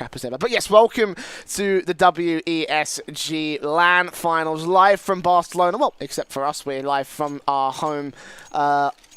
crap as ever. But yes, welcome to the WESG LAN Finals, live from Barcelona. Well, except for us, we're live from our home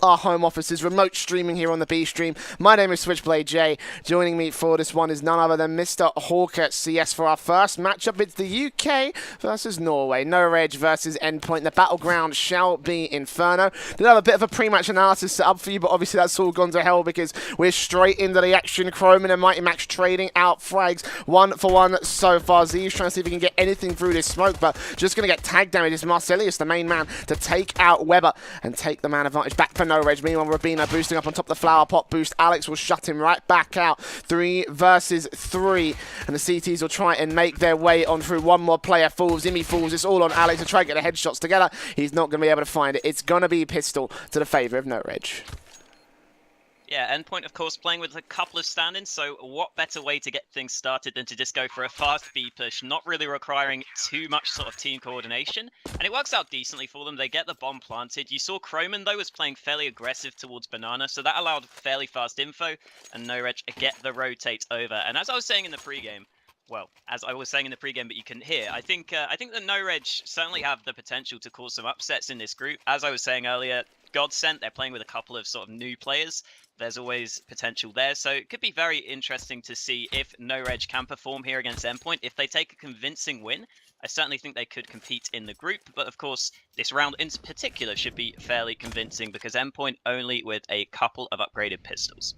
offices, remote streaming here on the B stream. My name is Switchblade J. Joining me for this one is none other than Mr. UKCSGO for our first matchup. It's the UK versus Norway. NOREG versus Endpoint. The battleground shall be Inferno. Did have a bit of a pre-match analysis set up for you, but obviously that's all gone to hell because we're straight into the action. Chroman and Mighty Max trading out frags 1 for 1 so far. Z's trying to see if he can get anything through this smoke, but just going to get tag damage. It's Marcelius, the main man, to take out Weber and take the man advantage back for NOREG. Meanwhile, Rabino boosting up on top of the flower pot boost. Alex will shut him right back out. 3 versus 3. And the CTs will try and make their way on through. One more player falls. Imi falls. It's all on Alex to try and get the headshots together. He's not going to be able to find it. It's going to be pistol to the favour of NOREG. Yeah, Endpoint, of course, playing with a couple of stand-ins, so what better way to get things started than to just go for a fast B push, not really requiring too much sort of team coordination. And it works out decently for them. They get the bomb planted. You saw Chroman, though, was playing fairly aggressive towards Banana, so that allowed fairly fast info, and NOREG get the rotate over. And as I was saying in the pregame, well, as I was saying in the pregame, but you couldn't hear, I think that NOREG certainly have the potential to cause some upsets in this group. As I was saying earlier, Godsent, they're playing with a couple of sort of new players. There's always potential there, so it could be very interesting to see if NOREG can perform here against Endpoint. If they take a convincing win, I certainly think they could compete in the group, but of course, this round in particular should be fairly convincing because Endpoint only with a couple of upgraded pistols.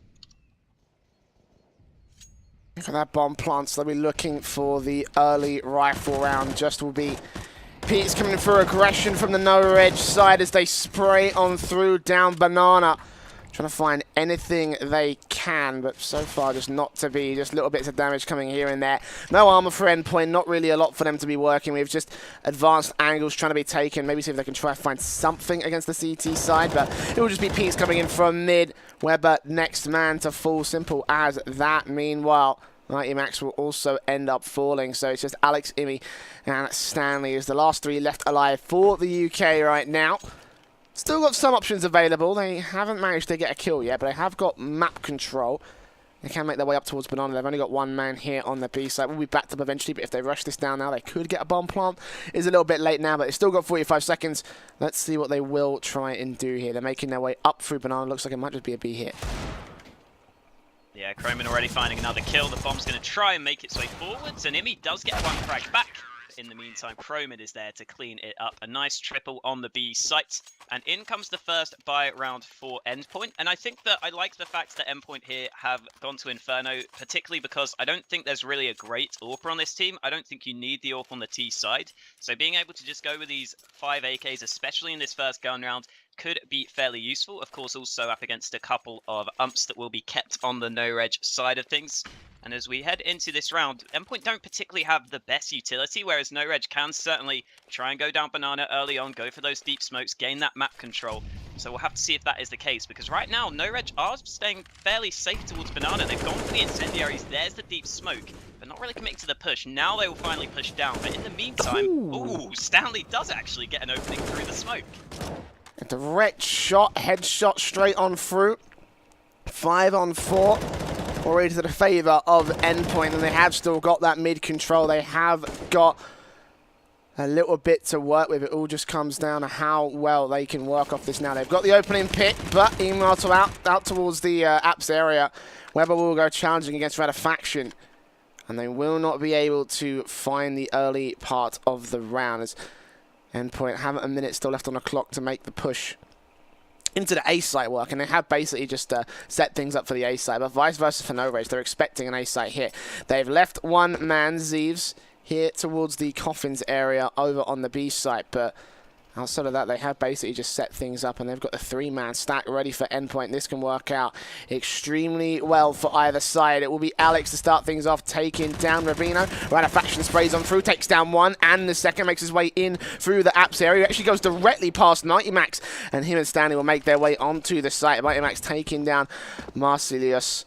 Look at that bomb plant, so they'll be looking for the early rifle round. Just will be Pete's coming through aggression from the NOREG side as they spray on through down Banana. Trying to find anything they can, but so far just not to be. Just little bits of damage coming here and there. No armor for Endpoint, not really a lot for them to be working with. Just advanced angles trying to be taken. Maybe see if they can try to find something against the CT side, but it will just be Pete's coming in from mid. Weber next man to fall, simple as that. Meanwhile, Mighty Max will also end up falling, so it's just Alex, Imi, and Stanley is the last 3 left alive for the UK right now. Still got some options available. They haven't managed to get a kill yet, but they have got map control. They can make their way up towards Banana. They've only got 1 man here on the B side. We'll be backed up eventually, but if they rush this down now, they could get a bomb plant. It's a little bit late now, but they've still got 45 seconds. Let's see what they will try and do here. They're making their way up through Banana. Looks like it might just be a B hit. Yeah, Chroman already finding another kill. The bomb's going to try and make its way forwards, and Imi does get 1 frag back. In the meantime, Chroman is there to clean it up. A nice triple on the B site. And in comes the first buy round for Endpoint. And I think that I like the fact that Endpoint here have gone to Inferno, particularly because I don't think there's really a great AWP on this team. I don't think you need the AWP on the T side. So being able to just go with these 5 AKs, especially in this first gun round, could be fairly useful. Of course, also up against a couple of umps that will be kept on the NOREG side of things. And as we head into this round, Endpoint don't particularly have the best utility, whereas NOREG can certainly try and go down Banana early on, go for those deep smokes, gain that map control. So we'll have to see if that is the case, because right now, NOREG are staying fairly safe towards Banana. They've gone for the incendiaries. There's the deep smoke, but not really committing to the push. Now they will finally push down, but in the meantime, ooh, Stanley does actually get an opening through the smoke. A direct shot, headshot straight on through. 5 on 4. Already to the favour of Endpoint, and they have still got that mid control. They have got a little bit to work with. It all just comes down to how well they can work off this now. They've got the opening pit, but email to out towards the apps area. Weber will go challenging against Ratifaction, and they will not be able to find the early part of the round as Endpoint have a minute still left on the clock to make the push into the A site work, and they have basically just set things up for the A site, but vice versa for NOREG. They're expecting an A site hit. They've left 1 man, Zeeves, here towards the coffins area over on the B site, but outside of that, they have basically just set things up, and they've got the 3-man stack ready for Endpoint. This can work out extremely well for either side. It will be Alex to start things off, taking down Ravino. Ratifaction sprays on through, takes down 1, and the second makes his way in through the apps area. He actually goes directly past Mighty Max, and him and Stanley will make their way onto the site. Mighty Max taking down Marcelius.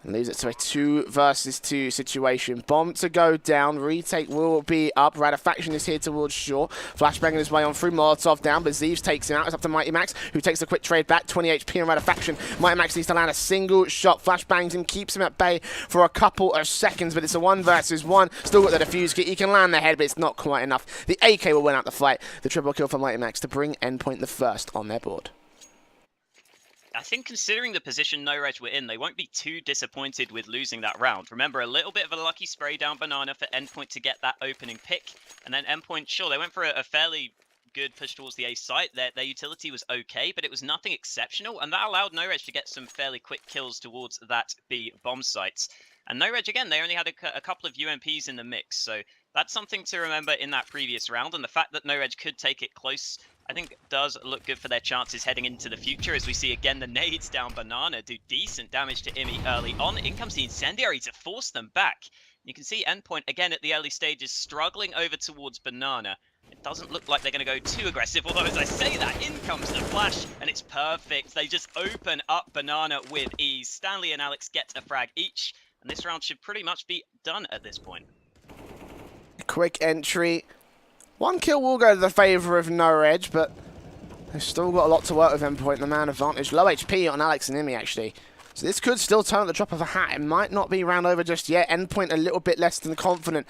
And leaves it to a 2 versus 2 situation. Bomb to go down. Retake will be up. Ratifaction is here towards shore. Flashbanging his way on through. Molotov down, but Zeeves takes him out. It's up to Mighty Max, who takes a quick trade back. 20 HP and Ratifaction. Mighty Max needs to land a single shot. Flashbangs him, keeps him at bay for a couple of seconds, but it's a 1 versus 1. Still got the defuse kit. He can land the head, but it's not quite enough. The AK will win out the fight. The triple kill for Mighty Max to bring Endpoint the first on their board. I think considering the position NOREG were in, they won't be too disappointed with losing that round. Remember, a little bit of a lucky spray down banana for Endpoint to get that opening pick. And then Endpoint, sure, they went for a fairly good push towards the A site. Their utility was okay, but it was nothing exceptional. And that allowed NOREG to get some fairly quick kills towards that B bomb site. And NOREG, again, they only had a couple of UMPs in the mix. So that's something to remember in that previous round. And the fact that NOREG could take it close, I think does look good for their chances heading into the future, as we see again the nades down banana do decent damage to Imi early on. In comes the incendiary to force them back. You can see Endpoint again at the early stages struggling over towards banana. It doesn't look like they're going to go too aggressive, although as I say that, in comes the flash, and it's perfect. They just open up banana with ease. Stanley and Alex get a frag each, and this round should pretty much be done at this point. Quick entry. 1 kill will go to the favour of NOREG, but they've still got a lot to work with Endpoint. The man advantage. Low HP on Alex and Imi, actually. So this could still turn at the drop of a hat. It might not be round over just yet. Endpoint a little bit less than confident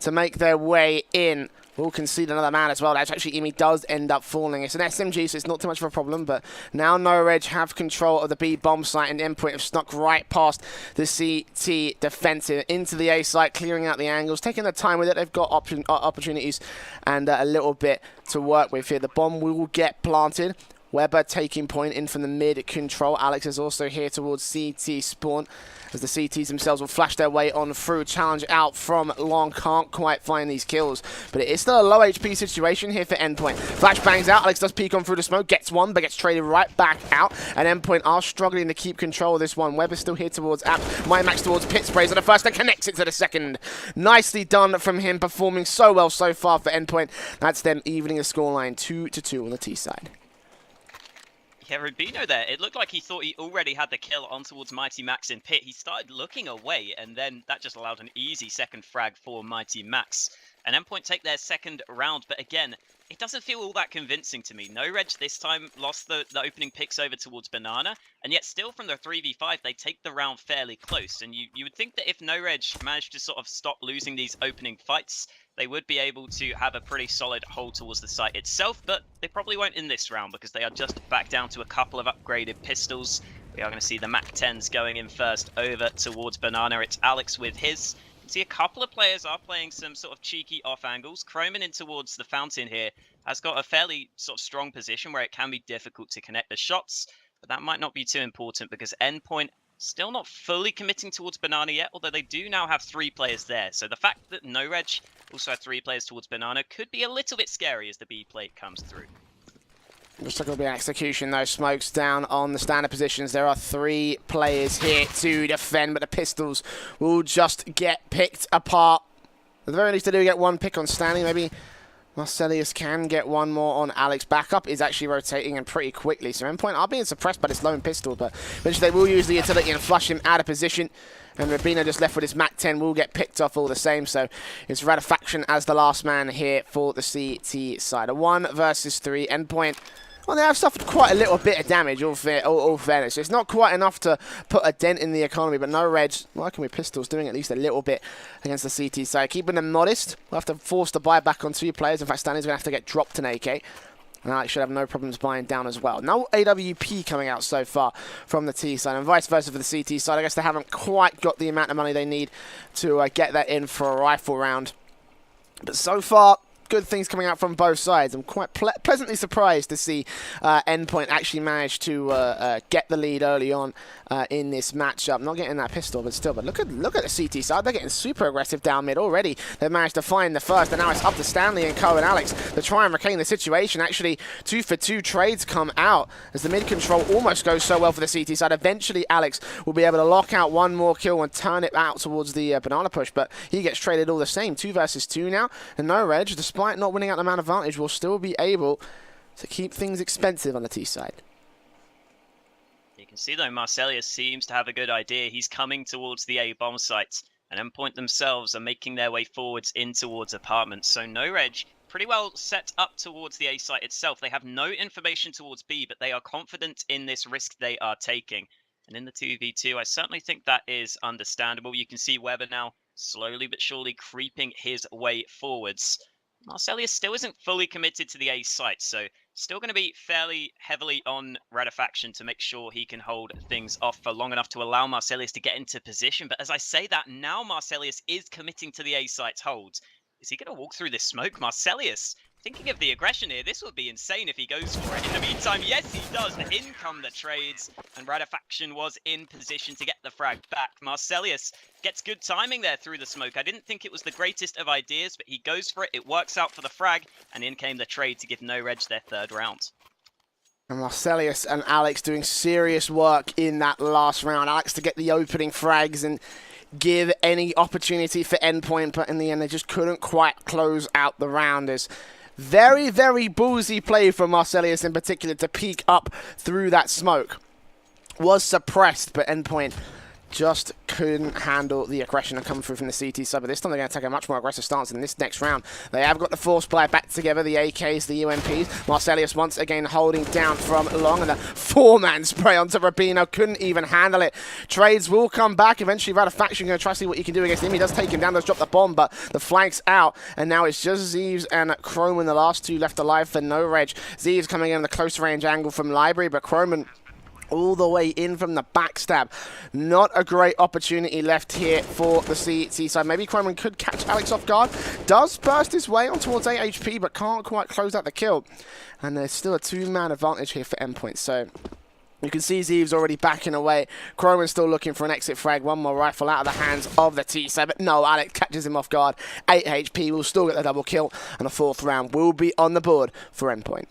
to make their way in. Will concede another man as well. That's actually Imi does end up falling. It's an SMG, so it's not too much of a problem, but now NOREG have control of the B bomb site, and Endpoint have snuck right past the CT defensive into the A site, clearing out the angles, taking their time with it. They've got opportunities and a little bit to work with here. The bomb will get planted. Weber taking point in from the mid control. Alex is also here towards CT spawn, as the CTs themselves will flash their way on through. Challenge out from long, can't quite find these kills, but it is still a low HP situation here for Endpoint. Flash bangs out, Alex does peek on through the smoke, gets one, but gets traded right back out, and Endpoint are struggling to keep control of this one. Weber's still here towards App, Mighty Max towards Pit Sprays on the first and connects it to the second. Nicely done from him, performing so well so far for Endpoint. That's them evening the scoreline 2-2 on the T side. Yeah, Rubino there, it looked like he thought he already had the kill on towards Mighty Max in pit. He started looking away, and then that just allowed an easy second frag for Mighty Max. And Endpoint take their second round, but again, it doesn't feel all that convincing to me. NOREG this time lost the opening picks over towards banana, and yet still from the 3v5, they take the round fairly close. And you would think that if NOREG managed to sort of stop losing these opening fights, they would be able to have a pretty solid hold towards the site itself, but they probably won't in this round because they are just back down to a couple of upgraded pistols. We are going to see the Mac 10s going in first over towards banana. It's Alex with his. You can see a couple of players are playing some sort of cheeky off angles. Croman in towards the fountain here has got a fairly sort of strong position where it can be difficult to connect the shots, but that might not be too important because Endpoint still not fully committing towards banana yet, although they do now have 3 players there. So the fact that NOREG also have 3 players towards banana could be a little bit scary as the B plate comes through. Looks like it'll be an execution though. Smokes down on the standard positions. There are 3 players here to defend, but the pistols will just get picked apart. At the very least, they do get 1 pick on Stanley. Maybe Marcelius can get 1 more on Alex. Backup is actually rotating and pretty quickly. So Endpoint are being suppressed by this lone pistol, but eventually they will use the utility and flush him out of position. And Rubino just left with his Mac 10 will get picked off all the same. So it's Ratifaction as the last man here for the CT side. A 1 versus 3. Endpoint, well, they have suffered quite a little bit of damage, all fairness. It's not quite enough to put a dent in the economy, but NOREG working with pistols, doing at least a little bit against the CT side. Keeping them modest. We'll have to force the buy back on 2 players. In fact, Stanley's going to have to get dropped an AK. And Alex should have no problems buying down as well. No AWP coming out so far from the T side, and vice versa for the CT side. I guess they haven't quite got the amount of money they need to get that in for a rifle round. But so far, good things coming out from both sides. I'm quite pleasantly surprised to see Endpoint actually manage to get the lead early on in this matchup. Not getting that pistol, but still. But look at the CT side. They're getting super aggressive down mid already. They've managed to find the first, and now it's up to Stanley and Co and Alex to try and retain the situation. Actually, 2 for 2 trades come out as the mid control almost goes so well for the CT side. Eventually, Alex will be able to lock out 1 more kill and turn it out towards the banana push, but he gets traded all the same. 2 versus 2 now, and NOREG, despite not winning out the man advantage, will still be able to keep things expensive on the T side. You can You see though, Marcelius seems to have a good idea. He's coming towards the A bomb sites, and Endpoint themselves are making their way forwards in towards apartments. So NOREG pretty well set up towards the A site itself. They have no information towards B, but they are confident in this risk they are taking. And in the 2v2, I certainly think that is understandable. You can see Weber now slowly but surely creeping his way forwards. Marcelius still isn't fully committed to the A site, so still going to be fairly heavily on Rarefaction to make sure he can hold things off for long enough to allow Marcelius to get into position. But as I say that, now Marcelius is committing to the A site's holds. Is he going to walk through this smoke? Marcelius, thinking of the aggression here, this would be insane if he goes for it. In the meantime, yes, he does. In come the trades, and Rarefaction was in position to get the frag back. Marcelius gets good timing there through the smoke. I didn't think it was the greatest of ideas, but he goes for it. It works out for the frag, and in came the trade to give NOREG their third round. And Marcelius and Alex doing serious work in that last round. Alex to get the opening frags and give any opportunity for Endpoint, but in the end they just couldn't quite close out the round. As very, very ballsy play from Marcelius in particular to peek up through that smoke. Was suppressed, but Endpoint just couldn't handle the aggression and come through from the CT side. But this time they're going to take a much more aggressive stance in this next round. They have got the force play back together, the AKs, the UMPs. Marcelius once again holding down from long, and a four-man spray onto Rubino. Couldn't even handle it. Trades will come back. Eventually, Rarefaction going to try to see what he can do against him. He does take him down, does drop the bomb, but the flank's out. And now it's just Zeeves and Croman, the last two left alive for NOREG. Zeeves coming in the close range angle from Library, but Croman all the way in from the backstab. Not a great opportunity left here for the CT side. Maybe Croman could catch Alex off guard. Does burst his way on towards 8 HP, but can't quite close out the kill. And there's still a two-man advantage here for Endpoint. So you can see Zeeves already backing away. Croman still looking for an exit frag. One more rifle out of the hands of the T side. But no, Alex catches him off guard. 8 HP will still get the double kill. And the fourth round will be on the board for Endpoint.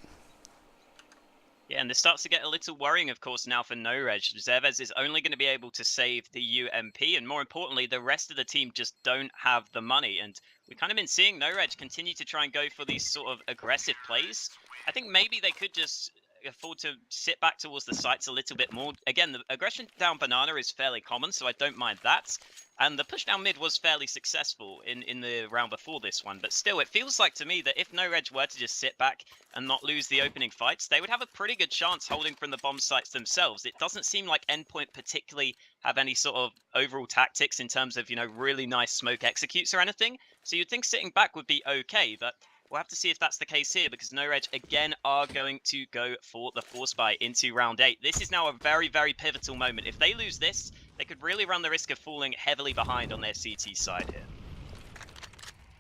Yeah, and this starts to get a little worrying, of course, now for NOREG. Zervez is only going to be able to save the UMP, and more importantly, the rest of the team just don't have the money. And we've kind of been seeing NOREG continue to try and go for these sort of aggressive plays. I think maybe they could just afford to sit back towards the sites a little bit more. Again, the aggression down banana is fairly common, so I don't mind that. And the push down mid was fairly successful in the round before this one. But still, it feels like to me that if NOREG were to just sit back and not lose the opening fights, they would have a pretty good chance holding from the bomb sites themselves. It doesn't seem like Endpoint particularly have any sort of overall tactics in terms of, you know, really nice smoke executes or anything. So you'd think sitting back would be okay, but we'll have to see if that's the case here, because NOREG again are going to go for the force buy into round 8. This is now a very, very pivotal moment. If they lose this, they could really run the risk of falling heavily behind on their CT side here.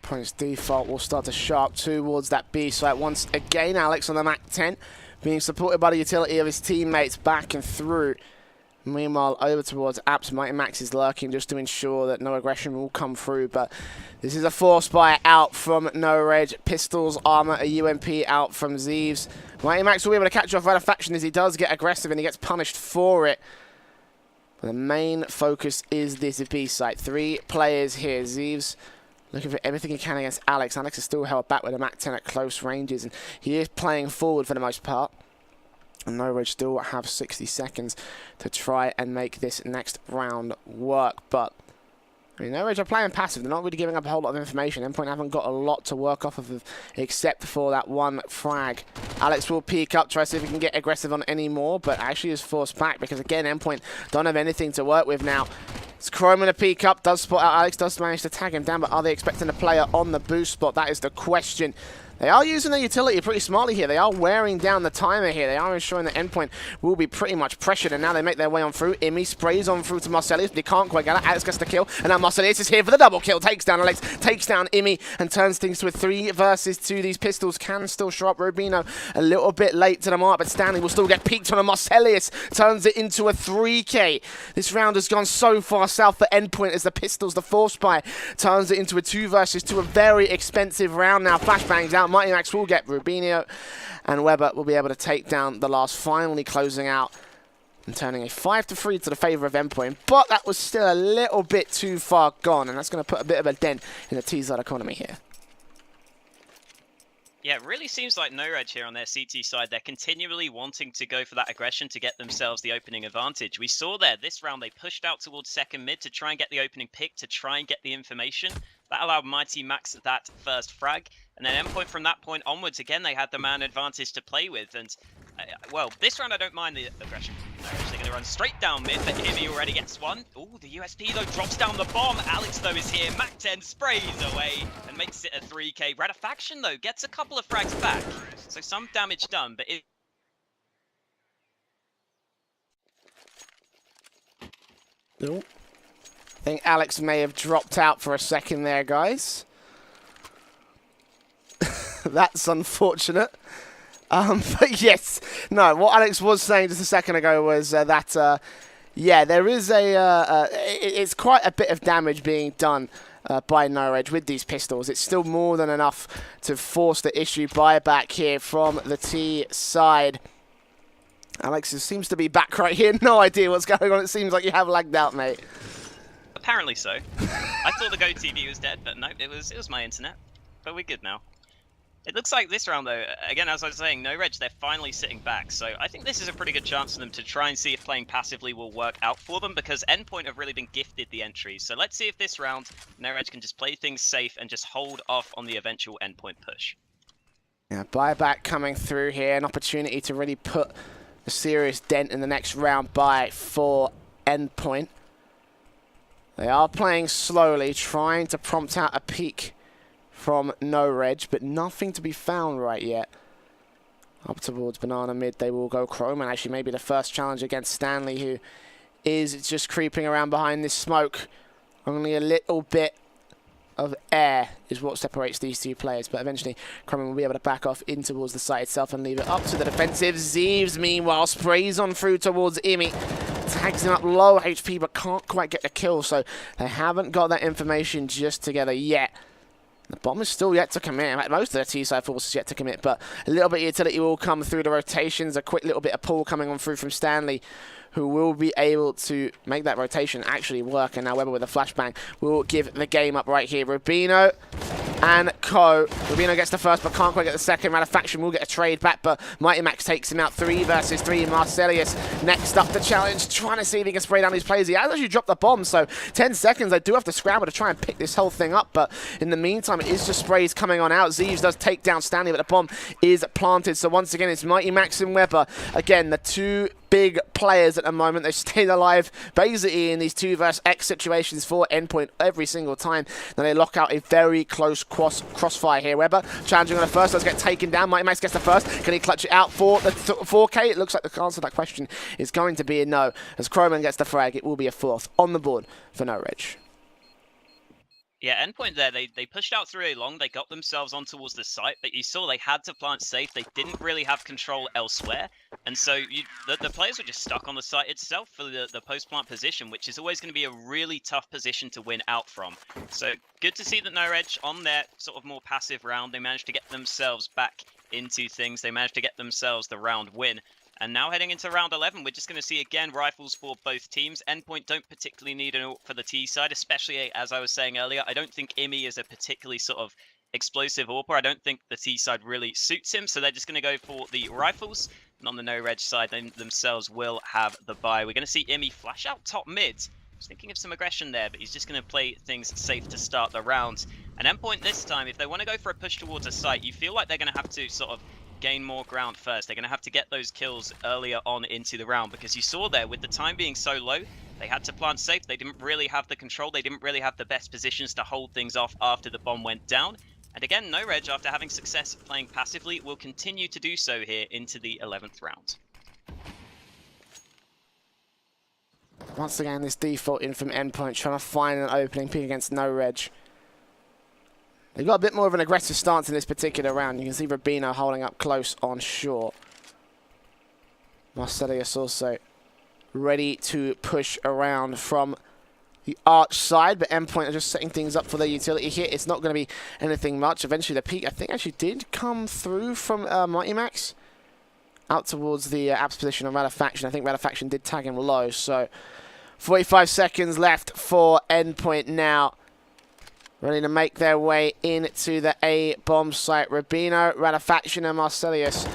Points default will start to sharp towards that B site. Once again, Alex on the Mac 10, being supported by the utility of his teammates back and through. Meanwhile, over towards Apps, Mighty Max is lurking just to ensure that no aggression will come through. But this is a force buy out from NOREG. Pistols, armor, a UMP out from Zeeves. Mighty Max will be able to catch off Rarefaction as he does get aggressive and he gets punished for it. But the main focus is this B site. 3 players here. Zeeves looking for everything he can against Alex. Alex is still held back with a Mac 10 at close ranges, and he is playing forward for the most part. And NOREG still have 60 seconds to try and make this next round work. But I mean, NOREG are playing passive. They're not really giving up a whole lot of information. Endpoint haven't got a lot to work off of except for that one frag. Alex will peek up, try to see if he can get aggressive on any more, but actually is forced back because, again, Endpoint don't have anything to work with now. It's Croman to peek up, does spot out. Alex does manage to tag him down, but are they expecting a player on the boost spot? That is the question. They are using their utility pretty smartly here. They are wearing down the timer here. They are ensuring that Endpoint will be pretty much pressured, and now they make their way on through. Imi sprays on through to Marcelius, but he can't quite get it. Alex gets the kill, and now Marcelius is here for the double kill. Takes down Alex, takes down Imi, and turns things to a 3 versus 2. These pistols can still show up. Rubino a little bit late to the mark, but Stanley will still get peeked on, and Marcelius turns it into a 3K. This round has gone so far south for Endpoint as the pistols, the force buy, turns it into a 2 versus 2. A very expensive round now. Flashbangs out. Mighty Max will get Rubino, and Weber will be able to take down the last, finally closing out and turning a 5-3 to the favour of Endpoint. But that was still a little bit too far gone, and that's going to put a bit of a dent in the T-side economy here. Yeah, it really seems like NOREG here on their CT side, they're continually wanting to go for that aggression to get themselves the opening advantage. We saw there, this round, they pushed out towards second mid to try and get the opening pick, to try and get the information. That allowed Mighty Max that first frag. And then Endpoint from that point onwards, again, they had the man advantage to play with. And, well, this round I don't mind the aggression from NOREG. They're going to run straight down mid, but Imi already gets one. Ooh, the USP, though, drops down the bomb. Alex, though, is here. Mac-10 sprays away and makes it a 3K. Ratifaction, though, gets a couple of frags back. So some damage done, but it... Nope. I think Alex may have dropped out for a second there, guys. That's unfortunate. But yes, no, what Alex was saying just a second ago was that, yeah, there is it's quite a bit of damage being done by NOREG with these pistols. It's still more than enough to force the issue buyback here from the T side. Alex seems to be back right here. No idea what's going on. It seems like you have lagged out, mate. Apparently so. I thought the Go TV was dead, but no, it was my internet. But we're good now. It looks like this round, though, again, as I was saying, NOREG, they're finally sitting back. So I think this is a pretty good chance for them to try and see if playing passively will work out for them, because Endpoint have really been gifted the entries. So let's see if this round, NOREG can just play things safe and just hold off on the eventual Endpoint push. Yeah, buyback coming through here. An opportunity to really put a serious dent in the next round buy for Endpoint. They are playing slowly, trying to prompt out a peek from NOREG, but nothing to be found right yet. Up towards Banana mid, they will go Chrome, and actually maybe the first challenge against Stanley, who is just creeping around behind this smoke. Only a little bit of air is what separates these two players, but eventually Chrome will be able to back off in towards the site itself and leave it up to the defensive. Zeeves, meanwhile, sprays on through towards Imi. Tags him up low HP, but can't quite get the kill, so they haven't got that information just together yet. The bomb is still yet to commit. In fact, most of the T-side forces yet to commit, but a little bit of utility will come through the rotations. A quick little bit of pull coming on through from Stanley, who will be able to make that rotation actually work. And now Weber with a flashbang will give the game up right here. Rubino and Co. Rubino gets the first, but can't quite get the second. Ratifaction will get a trade back, but Mighty Max takes him out 3 versus 3. Marcelius next up the challenge, trying to see if he can spray down these players. He has actually dropped the bomb, so 10 seconds. They do have to scramble to try and pick this whole thing up, but in the meantime, it is just sprays coming on out. Zeeves does take down Stanley, but the bomb is planted. So once again, it's Mighty Max and Weber. Again, the two big players at the moment. They stayed alive basically in these 2 versus X situations for Endpoint every single time. Then they lock out a very close crossfire here. Weber challenging on the first, does get taken down. Mighty Max gets the first. Can he clutch it out for the 4K? It looks like the answer to that question is going to be a no. As Croman gets the frag, it will be a 4th on the board for NOREG. Yeah, Endpoint there, they pushed out through long, they got themselves on towards the site, but you saw they had to plant safe, they didn't really have control elsewhere, and so the players were just stuck on the site itself for the post-plant position, which is always going to be a really tough position to win out from. So good to see that NOREG on their sort of more passive round, they managed to get themselves back into things, they managed to get themselves the round win. And now heading into round 11, we're just going to see again rifles for both teams. Endpoint don't particularly need an AWP for the T side, especially as I was saying earlier. I don't think Imi is a particularly sort of explosive AWPer. I don't think the T side really suits him, so they're just going to go for the rifles. And on the NOREG side, they themselves will have the buy. We're going to see Imi flash out top mid. I was thinking of some aggression there, but he's just going to play things safe to start the round. And Endpoint this time, if they want to go for a push towards a site, you feel like they're going to have to sort of gain more ground first. They're going to have to get those kills earlier on into the round, because you saw there with the time being so low, they had to plant safe. They didn't really have the control. They didn't really have the best positions to hold things off after the bomb went down. And again, NOREG, after having success playing passively, will continue to do so here into the 11th round. Once again, this default in from Endpoint, trying to find an opening pick against NOREG. They've got a bit more of an aggressive stance in this particular round. You can see Rubino holding up close on short. Marcelius also ready to push around from the arch side, but Endpoint are just setting things up for their utility here. It's not going to be anything much. Eventually the peak, I think, actually did come through from Mighty Max out towards the apps position on Ratifaction. I think Ratifaction did tag him low, so 45 seconds left for Endpoint now. ready to make their way into the A bomb site. Rubino, Radafaction, and Marcelius.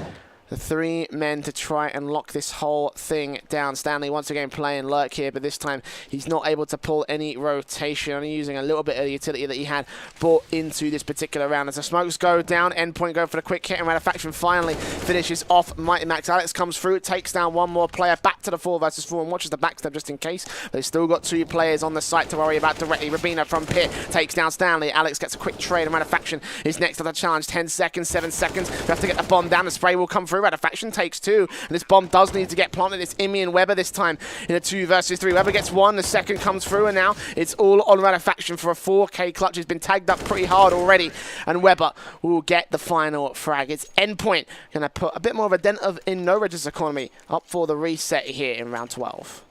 The three men to try and lock this whole thing down. Stanley once again playing lurk here, but this time he's not able to pull any rotation, only using a little bit of the utility that he had brought into this particular round. As the smokes go down, Endpoint go for the quick hit, and Radafaction finally finishes off Mighty Max. Alex comes through, takes down one more player, back to the 4 versus 4, and watches the backstep just in case. They've still got 2 players on the site to worry about directly. Rubino from Pit takes down Stanley. Alex gets a quick trade, and Radafaction is next to the challenge. 10 seconds, 7 seconds. We have to get the bomb down. The spray will come through. Radafaction takes 2, and this bomb does need to get planted. It's Imi and Weber this time in a 2 versus 3. Weber gets 1, the second comes through, and now it's all on Radafaction for a 4K clutch. He's been tagged up pretty hard already, and Weber will get the final frag. It's Endpoint going to put a bit more of a dent in NOREG's economy up for the reset here in round 12.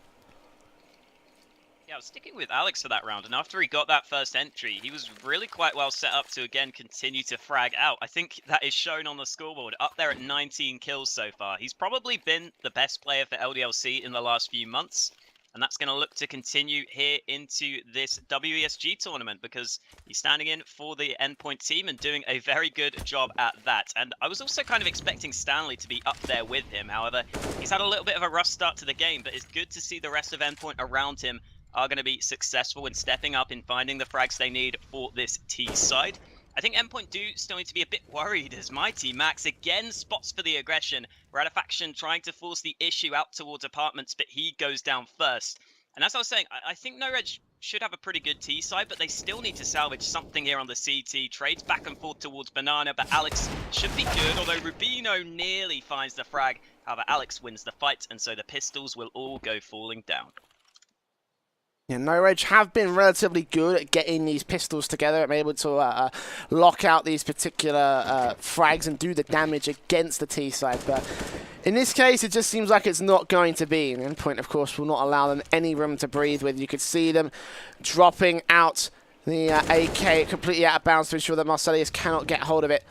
Yeah, I was sticking with Alex for that round, and after he got that first entry, he was really quite well set up to, again, continue to frag out. I think that is shown on the scoreboard, up there at 19 kills so far. He's probably been the best player for LDLC in the last few months, and that's going to look to continue here into this WESG tournament, because he's standing in for the Endpoint team and doing a very good job at that. And I was also kind of expecting Stanley to be up there with him. However, he's had a little bit of a rough start to the game, but it's good to see the rest of Endpoint around him are going to be successful in stepping up in finding the frags they need for this T side. I think Endpoint do still need to be a bit worried as Mighty Max again spots for the aggression. Radafaction trying to force the issue out towards apartments, but he goes down first. And as I was saying, I think NOREG should have a pretty good T side, but they still need to salvage something here on the CT. Trades back and forth towards Banana, but Alex should be good, although Rubino nearly finds the frag. However, Alex wins the fight, and so the pistols will all go falling down. Yeah, NOREG have been relatively good at getting these pistols together and able to lock out these particular frags and do the damage against the T side. But in this case, it just seems like it's not going to be. And Endpoint, of course, will not allow them any room to breathe with. You could see them dropping out the AK completely out of bounds to ensure that Marcelius cannot get hold of it.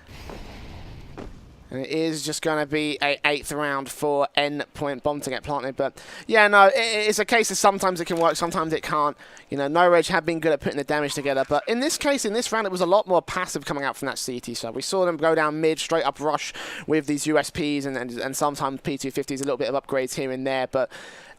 And it is just going to be an 8th round for Endpoint bomb to get planted. But yeah, no, it's a case of sometimes it can work, sometimes it can't. You know, NOREG have been good at putting the damage together. But in this case, in this round, it was a lot more passive coming out from that CT side. We saw them go down mid, straight up rush with these USPs and sometimes P250s, a little bit of upgrades here and there. But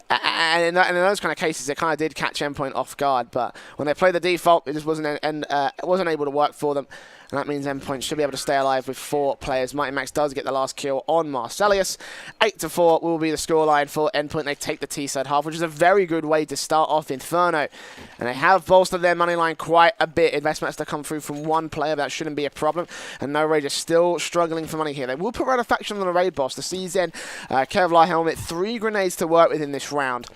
and in those kind of cases, it kind of did catch Endpoint off guard. But when they played the default, it just wasn't able to work for them. And that means Endpoint should be able to stay alive with 4 players. Mighty Max does get the last kill on Marcelius. 8-4 will be the scoreline for Endpoint. They take the T-side half, which is a very good way to start off Inferno. And they have bolstered their money line quite a bit. Investment has to come through from 1 player, but that shouldn't be a problem. And NOREG is still struggling for money here. They will put Radafaction on the raid boss. The CZ Kevlar helmet, 3 grenades to work with in this round.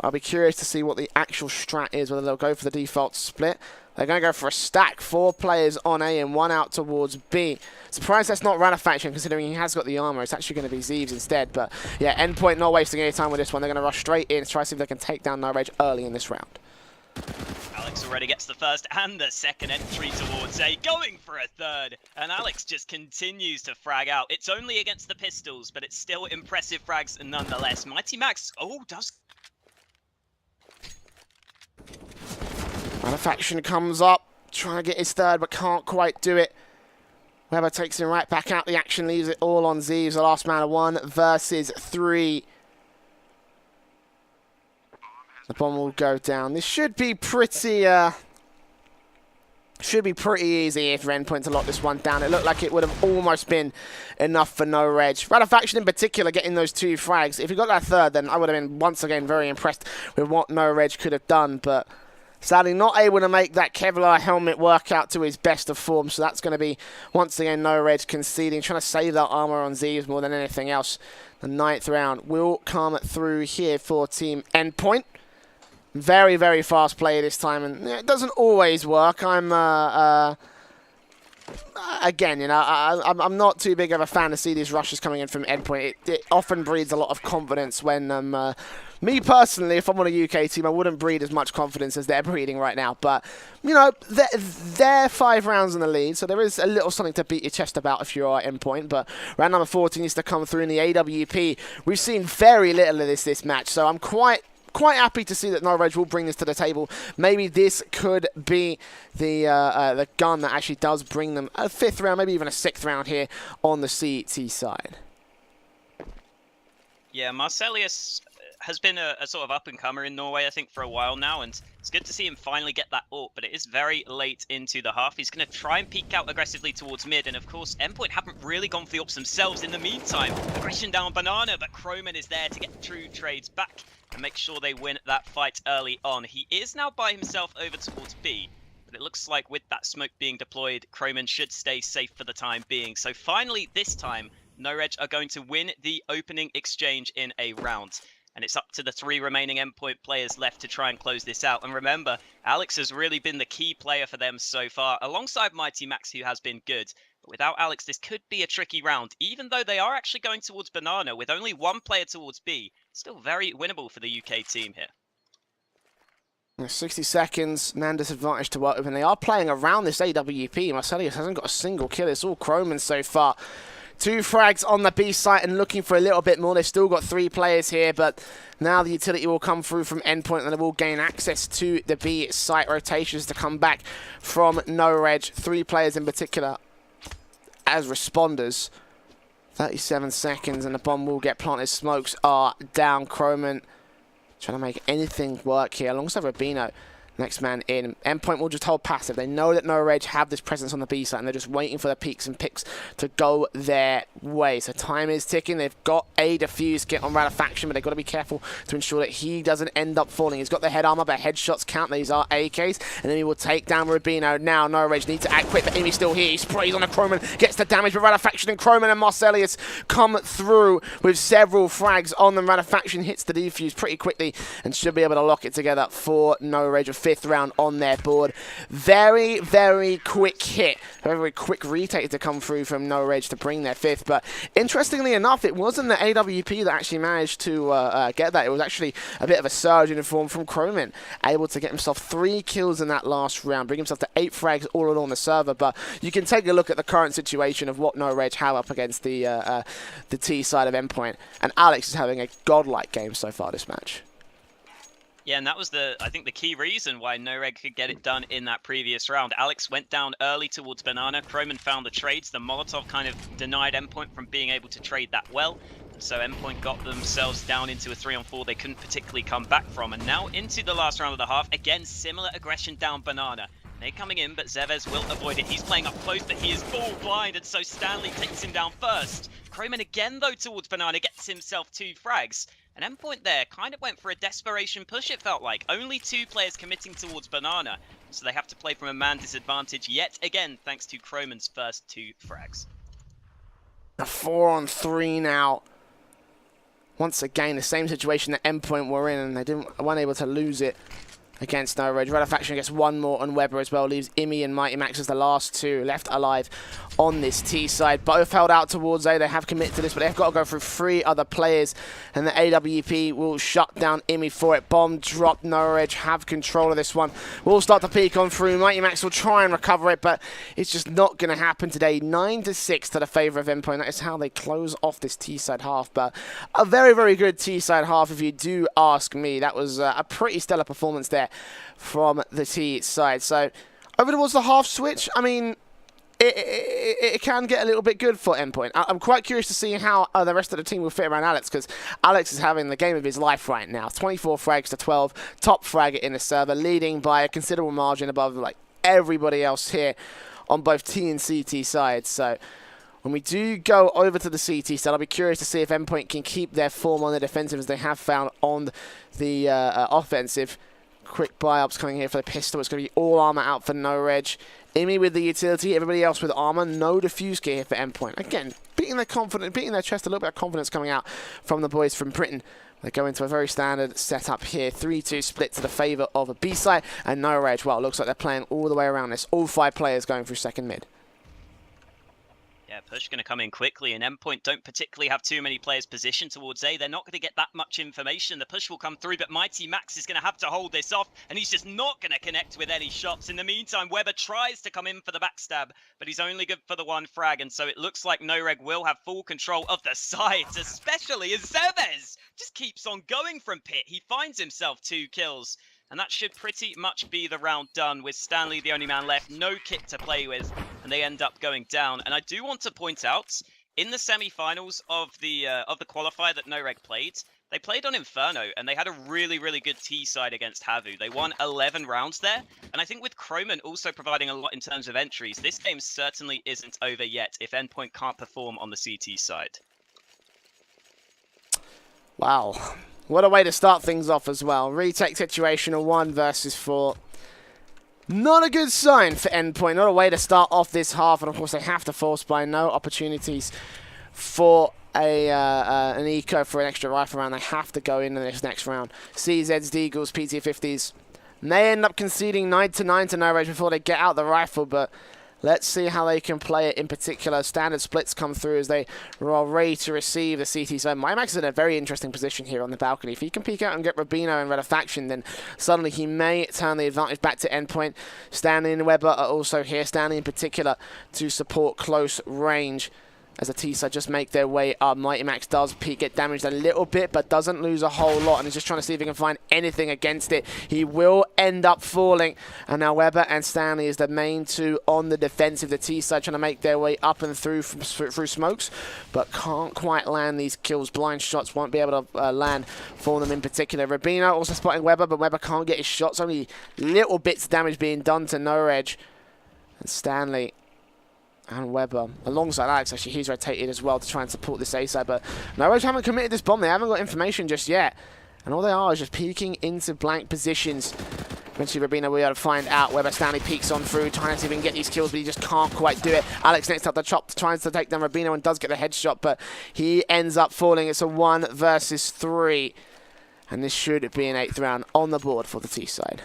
I'll be curious to see what the actual strat is, whether they'll go for the default split. They're going to go for a stack. 4 players on A and 1 out towards B. Surprised that's not Radafaction, considering he has got the armor. It's actually going to be Zeeves instead. But yeah, Endpoint not wasting any time with this one. They're going to rush straight in to try to see if they can take down NOREG early in this round. Alex already gets the first and the second entry towards A, going for a third. And Alex just continues to frag out. It's only against the pistols, but it's still impressive frags nonetheless. Mighty Max, does... Radafaction comes up, trying to get his third, but can't quite do it. Weber takes him right back out the action, leaves it all on Zeeves, the last man of 1 versus 3. The bomb will go down. This should be pretty easy if Endpoint to lock this one down. It looked like it would have almost been enough for NOREG. Radafaction in particular getting those 2 frags. If he got that third, then I would have been once again very impressed with what NOREG could have done, but sadly not able to make that Kevlar helmet work out to his best of form, so that's going to be, once again, NOREG conceding, trying to save that armor on Zeeves more than anything else. The 9th round will come through here for Team Endpoint. Very, very fast play this time, and it doesn't always work. Again, you know, I'm not too big of a fan to see these rushes coming in from Endpoint. It often breeds a lot of confidence when... me personally, if I'm on a UK team, I wouldn't breed as much confidence as they're breeding right now. But, you know, they're 5 rounds in the lead, so there is a little something to beat your chest about if you are Endpoint. But round number 14 needs to come through in the AWP. We've seen very little of this match, so I'm quite quite happy to see that NOREG will bring this to the table. Maybe this could be the gun that actually does bring them a 5th round, maybe even a 6th round here on the CT side. Yeah, Marcelius has been a sort of up-and-comer in Norway, I think, for a while now, and it's good to see him finally get that ult, but it is very late into the half. He's going to try and peek out aggressively towards mid, and of course, Endpoint haven't really gone for the ops themselves in the meantime. Aggression down Banana, but Croman is there to get true trades back and make sure they win that fight early on. He is now by himself over towards B, but it looks like with that smoke being deployed, Croman should stay safe for the time being. So finally, this time, NOREG are going to win the opening exchange in a round. And it's up to the 3 remaining Endpoint players left to try and close this out. And remember, Alex has really been the key player for them so far, alongside Mighty Max, who has been good. But without Alex, this could be a tricky round, even though they are actually going towards Banana with only 1 player towards B. Still very winnable for the UK team here. 60 seconds, man disadvantage to work with, and they are playing around this AWP. Marcelius hasn't got a single kill. It's all Croman so far. 2 frags on the B site and looking for a little bit more. They've still got 3 players here, but now the utility will come through from Endpoint and they will gain access to the B site. Rotations to come back from NOREG. 3 players in particular as responders. 37 seconds and the bomb will get planted. Smokes are down. Croman trying to make anything work here alongside Rubino. Next man in. Endpoint will just hold passive. They know that NOREG have this presence on the B side and they're just waiting for the peaks and picks to go their way. So time is ticking. They've got a defuse kit on Ratifaction, but they've got to be careful to ensure that he doesn't end up falling. He's got the head armor, but headshots count. These are AKs. And then he will take down Rubino. Now NOREG need to act quick, but Imi's still here. He sprays on a Croman, gets the damage, but Ratifaction and Croman and Marcelius come through with several frags on them. Ratifaction hits the defuse pretty quickly and should be able to lock it together for NOREG. A 5th round on their board. Very, very quick hit. Very, very quick retake to come through from NOREG to bring their 5th. But interestingly enough, it wasn't the AWP that actually managed to get that. It was actually a bit of a surge in form from Croman, able to get himself 3 kills in that last round, bring himself to 8 frags all on the server. But you can take a look at the current situation of what NOREG have up against the T side of Endpoint. And Alex is having a godlike game so far this match. Yeah, and that was I think the key reason why NOREG could get it done in that previous round. Alex went down early towards Banana. Croman found the trades. The Molotov kind of denied Endpoint from being able to trade that well. And so Endpoint got themselves down into a 3-on-4 they couldn't particularly come back from. And now into the last round of the half. Again, similar aggression down Banana. They're coming in, but Zevez will avoid it. He's playing up close, but he is full blind, and so Stanley takes him down first. Croman again, though, towards Banana, gets himself 2 frags. And Endpoint there kind of went for a desperation push, it felt like. Only 2 players committing towards Banana, so they have to play from a man disadvantage yet again, thanks to Croman's first 2 frags. A 4-on-3 now. Once again, the same situation that Endpoint were in, and they weren't able to lose it against NOREG. Ratifaction gets 1 more on Weber as well, leaves Imi and Mighty Max as the last 2 left alive on this T side. Both held out towards A. They have committed to this, but they've got to go through 3 other players, and the AWP will shut down Imi for it. Bomb dropped. NOREG have control of this one. We'll start to peek on through. Mighty Max will try and recover it, but it's just not going to happen today. 9-6 to the favor of Endpoint. That is how they close off this T side half, but a very, very good T side half if you do ask me. That was a pretty stellar performance there from the T side. So over towards the half switch, I mean, it can get a little bit good for Endpoint. I'm quite curious to see how the rest of the team will fit around Alex, because Alex is having the game of his life right now. 24 frags to 12, top fragger in the server, leading by a considerable margin above like everybody else here on both T and CT sides. So when we do go over to the CT side, I'll be curious to see if Endpoint can keep their form on the defensive as they have found on the offensive. Quick buy-ups coming here for the pistol. It's going to be all armor out for NOREG. Imi with the utility, everybody else with armor. No defuse gear here for Endpoint. Again, beating their chest, a little bit of confidence coming out from the boys from Britain. They go into a very standard setup here. 3-2 split to the favor of a B side and NOREG. Well, it looks like they're playing all the way around this. All 5 players going through second mid. Yeah, push going to come in quickly, and Endpoint don't particularly have too many players positioned towards A. They're not going to get that much information. The push will come through, but Mighty Max is going to have to hold this off, and he's just not going to connect with any shots. In the meantime, Weber tries to come in for the backstab, but he's only good for the one frag, and so it looks like NOREG will have full control of the sides, especially as Zevez just keeps on going from pit. He finds himself 2 kills. And that should pretty much be the round done, with Stanley the only man left, no kit to play with, and they end up going down. And I do want to point out, in the semi-finals of the qualifier that NOREG played, they played on Inferno, and they had a really, really good T side against Havu. They won 11 rounds there, and I think with Croman also providing a lot in terms of entries, this game certainly isn't over yet if Endpoint can't perform on the CT side. Wow. What a way to start things off as well. Retake situation, a 1 versus 4. Not a good sign for Endpoint. Not a way to start off this half. And of course, they have to force by no opportunities for an eco for an extra rifle round. They have to go into this next round. CZs, Deagles, PT50s. And they end up conceding 9-9 to NOREG before they get out the rifle, but let's see how they can play it in particular. Standard splits come through as they are ready to receive the CT zone. MyMax is in a very interesting position here on the balcony. If he can peek out and get Rubino and Redafaction, then suddenly he may turn the advantage back to Endpoint. Stanley and Weber are also here. Stanley in particular to support close range as the T-side just make their way up. Mighty Max does get damaged a little bit, but doesn't lose a whole lot, and is just trying to see if he can find anything against it. He will end up falling, and now Weber and Stanley is the main 2 on the defensive. The T-side trying to make their way up and through smokes, but can't quite land these kills. Blind shots won't be able to land for them in particular. Rubino also spotting Weber, but Weber can't get his shots. Only little bits of damage being done to NOREG. And Stanley and Weber, alongside Alex, actually, he's rotated as well to try and support this A side, but NOREG haven't committed this bomb. They haven't got information just yet, and all they are is just peeking into blank positions. Eventually, Rubino will be able to find out. Weber, Stanley peeks on through, trying to see if he can get these kills, but he just can't quite do it. Alex next up the chop, tries to take down Rubino and does get the headshot, but he ends up falling. It's a 1 versus 3, and this should be an 8th round on the board for the T side.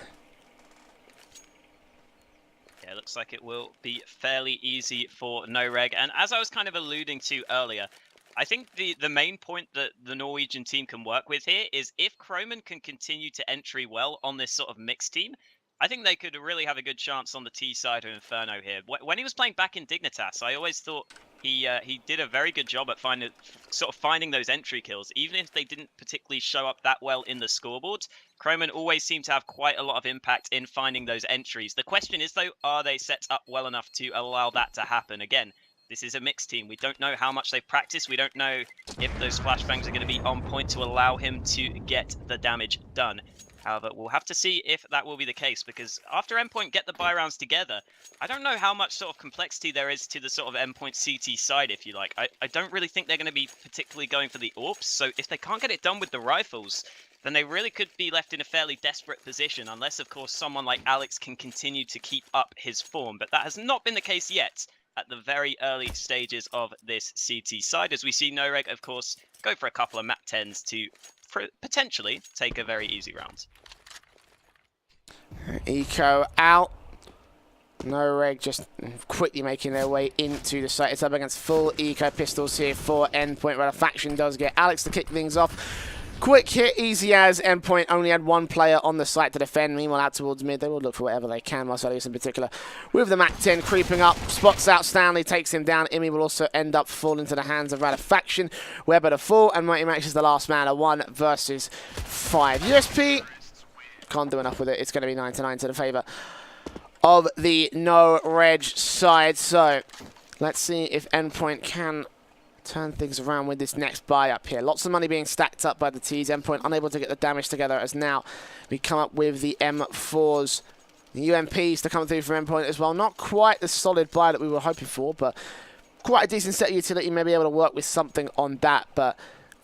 Looks like it will be fairly easy for NOREG. And as I was kind of alluding to earlier, I think the main point that the Norwegian team can work with here is if Croman can continue to entry well on this sort of mixed team, I think they could really have a good chance on the T side of Inferno here. When he was playing back in Dignitas, I always thought he did a very good job at finding those entry kills, even if they didn't particularly show up that well in the scoreboard. Croman always seemed to have quite a lot of impact in finding those entries. The question is, though, are they set up well enough to allow that to happen? Again, this is a mixed team. We don't know how much they've practiced. We don't know if those flashbangs are going to be on point to allow him to get the damage done. However, we'll have to see if that will be the case, because after Endpoint get the buy rounds together, I don't know how much sort of complexity there is to the sort of Endpoint CT side, if you like. I don't really think they're going to be particularly going for the AWPs, so if they can't get it done with the rifles, then they really could be left in a fairly desperate position, unless, of course, someone like Alex can continue to keep up his form. But that has not been the case yet at the very early stages of this CT side, as we see NOREG, of course, go for a couple of map 10s to potentially take a very easy round. Eco out. NOREG just quickly making their way into the site. It's up against full eco pistols here for Endpoint, where the faction does get Alex to kick things off. Quick hit, easy as. Endpoint only had 1 player on the site to defend. Meanwhile, out towards mid, they will look for whatever they can. Marcellus in particular, with the Mac 10 creeping up, spots out Stanley, takes him down. Imi will also end up falling to the hands of Faction. Weber to fall, and Mighty Max is the last man. A 1 versus 5. USP can't do enough with it. It's going to be 9-9 to the favour of the NOREG side. So let's see if Endpoint can turn things around with this next buy up here. Lots of money being stacked up by the T's. Endpoint unable to get the damage together, as now we come up with the M4s, the UMPs to come through from Endpoint as well. Not quite the solid buy that we were hoping for, but quite a decent set of utility. Maybe able to work with something on that, but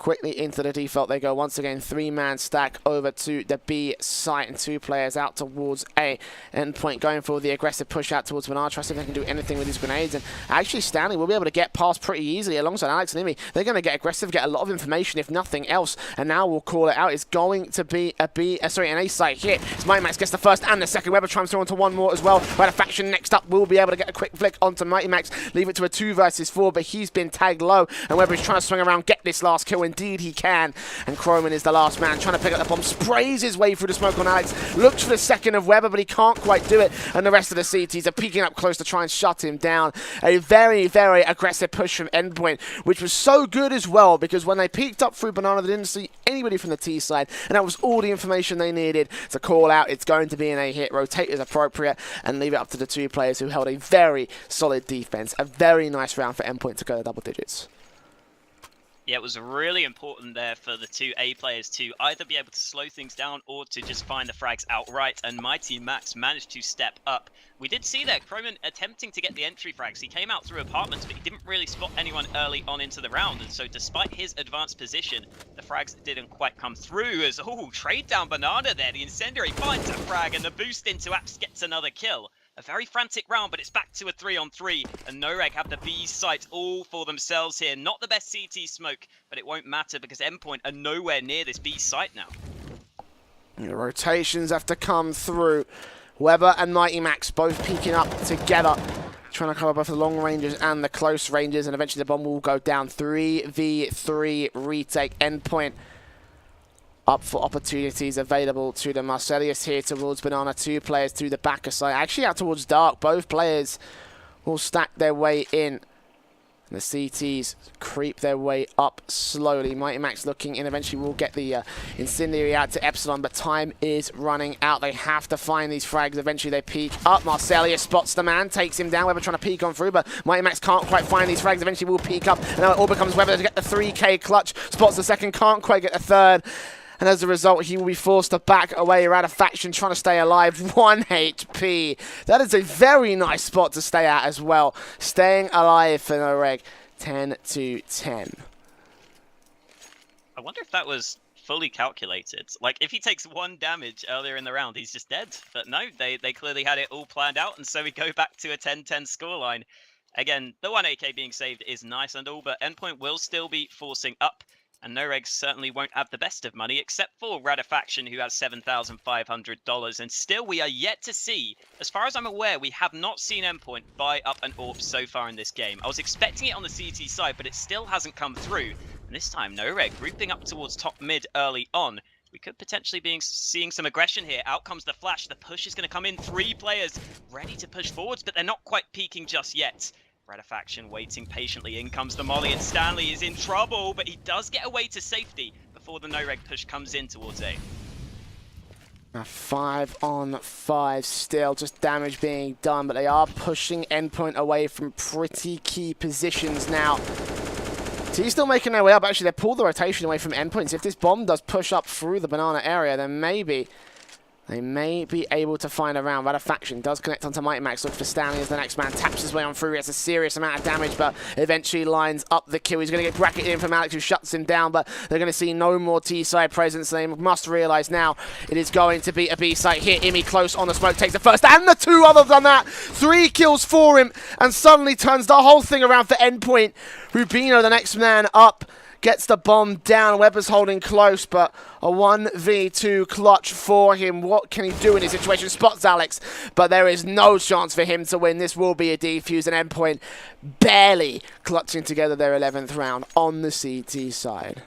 Quickly into the default they go once again. 3-man stack over to the B site and 2 players out towards A. Endpoint going for the aggressive push out towards Bernard. Trust if they can do anything with these grenades. And actually Stanley will be able to get past pretty easily alongside Alex and Imi. They're going to get aggressive, get a lot of information if nothing else. And now we'll call it out. It's going to be an A site here. As Mighty Max gets the first and the second. Weber chimes through onto one more as well. Faction next up will be able to get a quick flick onto Mighty Max. Leave it to a 2 versus 4, but he's been tagged low. And Weber is trying to swing around, get this last kill. Indeed he can. And Croman is the last man trying to pick up the bomb. Sprays his way through the smoke on Alex. Looks for the second of Weber, but he can't quite do it. And the rest of the CTs are peeking up close to try and shut him down. A very, very aggressive push from Endpoint, which was so good as well, because when they peeked up through Banana, they didn't see anybody from the T side. And that was all the information they needed to call out. It's going to be an A hit. Rotate is appropriate and leave it up to the 2 players who held a very solid defense. A very nice round for Endpoint to go to double digits. Yeah, it was really important there for the 2 A players to either be able to slow things down or to just find the frags outright, and Mighty Max managed to step up. We did see there Croman attempting to get the entry frags. He came out through apartments, but he didn't really spot anyone early on into the round, and so despite his advanced position, the frags didn't quite come through as, trade down Banana there. The Incendiary finds a frag, and the boost into Apps gets another kill. A very frantic round, but it's back to a 3-on-3, and NOREG have the B site all for themselves here. Not the best CT smoke, but it won't matter because Endpoint are nowhere near this B site now. The rotations have to come through. Weber and Mighty Max both peeking up together, trying to cover both the long ranges and the close ranges, and eventually the bomb will go down. 3v3 retake. Endpoint up for opportunities available to them. Marcelius here towards Banana. 2 players to the backer side. Actually out towards Dark. Both players will stack their way in. And the CTs creep their way up slowly. Mighty Max looking in. Eventually will get the Incendiary out to Epsilon, but time is running out. They have to find these frags. Eventually they peek up. Marcelius spots the man, takes him down. Weber trying to peek on through, but Mighty Max can't quite find these frags. Eventually will peek up. And now it all becomes Weber to get the 3K clutch. Spots the second, can't quite get the third. And as a result, he will be forced to back away. You're out of faction, trying to stay alive. 1 HP. That is a very nice spot to stay at as well. Staying alive for NOREG. 10-10. I wonder if that was fully calculated. Like, if he takes 1 damage earlier in the round, he's just dead. But no, they clearly had it all planned out, and so we go back to a 10-10 scoreline. Again, the 1 AK being saved is nice and all, but Endpoint will still be forcing up. And NOREG certainly won't have the best of money, except for Radafaction, who has $7,500. And still, we are yet to see, as far as I'm aware, we have not seen Endpoint buy up an AWP so far in this game. I was expecting it on the CT side, but it still hasn't come through. And this time, NOREG grouping up towards top mid early on. We could potentially be seeing some aggression here. Out comes the flash. The push is going to come in. 3 players ready to push forwards, but they're not quite peaking just yet. Radafaction waiting patiently. In comes the molly, and Stanley is in trouble, but he does get away to safety before the NOREG push comes in towards A. A 5-on-5 still, just damage being done, but they are pushing Endpoint away from pretty key positions now. T's still making their way up. Actually, they pulled the rotation away from Endpoint. So if this bomb does push up through the Banana area, then maybe they may be able to find a round. Radafaction does connect onto Mighty Max. Look for Stanley as the next man taps his way on through. He has a serious amount of damage, but eventually lines up the kill. He's going to get bracketed in from Alex, who shuts him down, but they're going to see no more T-side presence. They must realize now it is going to be a B-side here. Imi close on the smoke, takes the first and the 2 others on that. 3 kills for him, and suddenly turns the whole thing around for Endpoint. Rubino, the next man up, gets the bomb down. Weber's holding close, but a 1v2 clutch for him. What can he do in this situation? Spots Alex, but there is no chance for him to win. This will be a defuse, and Endpoint barely clutching together their 11th round on the CT side.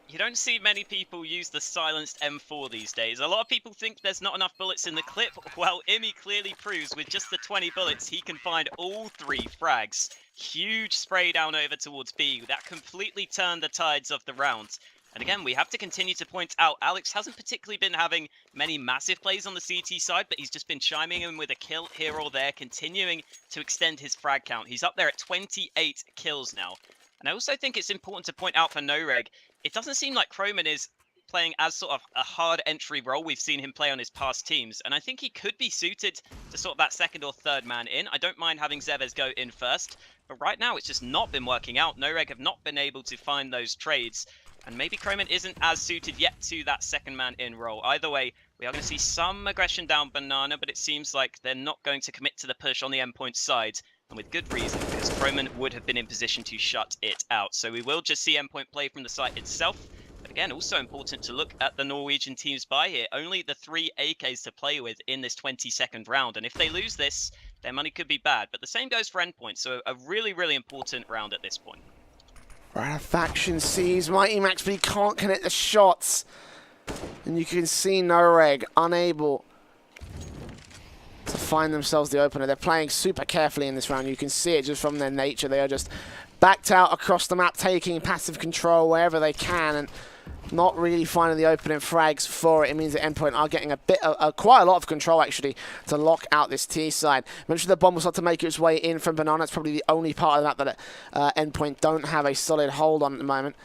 You don't see many people use the silenced M4 these days. A lot of people think there's not enough bullets in the clip. Well, Imi clearly proves with just the 20 bullets, he can find all 3 frags. Huge spray down over towards B. That completely turned the tides of the round. And again, we have to continue to point out, Alex hasn't particularly been having many massive plays on the CT side, but he's just been chiming in with a kill here or there, continuing to extend his frag count. He's up there at 28 kills now. And I also think it's important to point out for NOREG, it doesn't seem like Croman is playing as sort of a hard entry role we've seen him play on his past teams, and I think he could be suited to sort of that second or third man in. I don't mind having Zevez go in first, but right now it's just not been working out. NOREG have not been able to find those trades, and maybe Croman isn't as suited yet to that second man in role. Either way, we are going to see some aggression down Banana, but it seems like they're not going to commit to the push on the Endpoint side, and with good reason, because Croman would have been in position to shut it out. So we will just see Endpoint play from the site itself. But again, also important to look at the Norwegian team's buy here. Only the 3 AKs to play with in this 22nd round, and if they lose this, their money could be bad. But the same goes for Endpoint, so a really, really important round at this point. Right, faction sees Mighty Max, but he can't connect the shots. And you can see NOREG unable to find themselves the opener. They're playing super carefully in this round. You can see it just from their nature. They are just backed out across the map, taking passive control wherever they can, and not really finding the opening frags for it. It means that Endpoint are getting a bit of, quite a lot of control, actually, to lock out this T side. Mentioned the bomb will start to make its way in from Banana. It's probably the only part of that Endpoint don't have a solid hold on at the moment.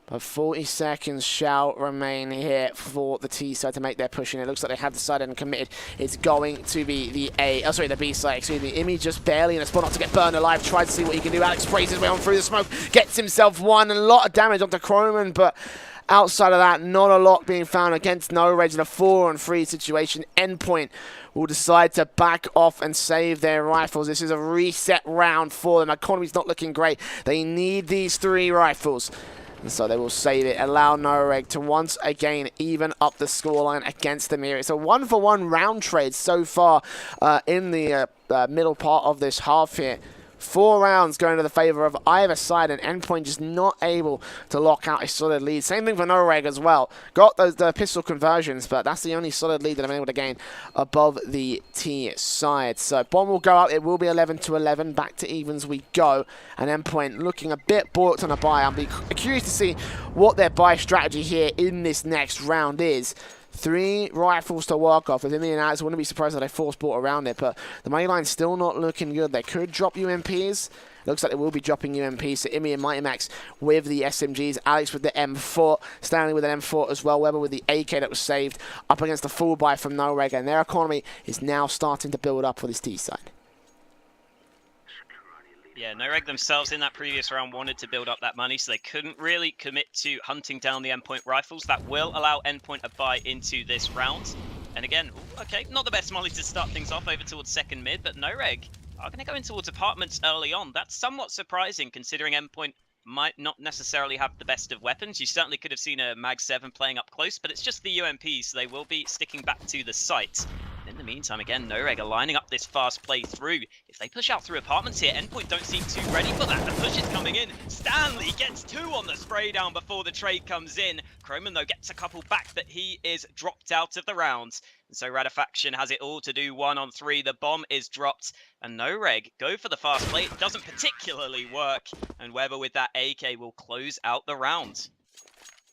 But 40 seconds shall remain here for the T side to make their push in. It looks like they have decided and committed. It's going to be the B side, excuse me. Imi just barely in a spot not to get burned alive. Tries to see what he can do. Alex sprays his way on through the smoke. Gets himself one. A lot of damage onto Croman, but outside of that, not a lot being found against NOREG in a 4-on-3 situation. Endpoint will decide to back off and save their rifles. This is a reset round for them. Economy's not looking great. They need these 3 rifles. And so they will save it, allow NOREG to once again even up the scoreline against them here. It's a 1-for-1 round trade so far in the middle part of this half here. 4 rounds going to the favor of either side, and Endpoint just not able to lock out a solid lead. Same thing for NOREG as well. Got the pistol conversions, but that's the only solid lead that they've been able to gain above the T side. So bomb will go up. It will be 11-11. Back to evens we go. And Endpoint looking a bit balked on a buy. I'll be curious to see what their buy strategy here in this next round is. 3 rifles to work off. With Imi and Alex, I wouldn't be surprised if they force bought around it, but the money line's still not looking good. They could drop UMPs. Looks like they will be dropping UMPs. So Imi and Mighty Max with the SMGs, Alex with the M4, Stanley with an M4 as well, Weber with the AK that was saved, up against the full buy from NOREG, and their economy is now starting to build up for this T side. Yeah, NOREG themselves in that previous round wanted to build up that money, so they couldn't really commit to hunting down the Endpoint rifles. That will allow Endpoint a buy into this round. And again, okay, not the best molly to start things off over towards second mid, but NOREG are going to go in towards apartments early on. That's somewhat surprising considering Endpoint might not necessarily have the best of weapons. You certainly could have seen a Mag 7 playing up close, but it's just the UMPs, so they will be sticking back to the site. In the meantime, again, NOREG are lining up this fast play through. If they push out through apartments here, Endpoint don't seem too ready for that. The push is coming in. Stanley gets 2 on the spray down before the trade comes in. Croman, though, gets a couple back, but he is dropped out of the round. And so Radafaction has it all to do 1-on-3. The bomb is dropped, and NOREG go for the fast play. It doesn't particularly work, and Weber with that AK will close out the round.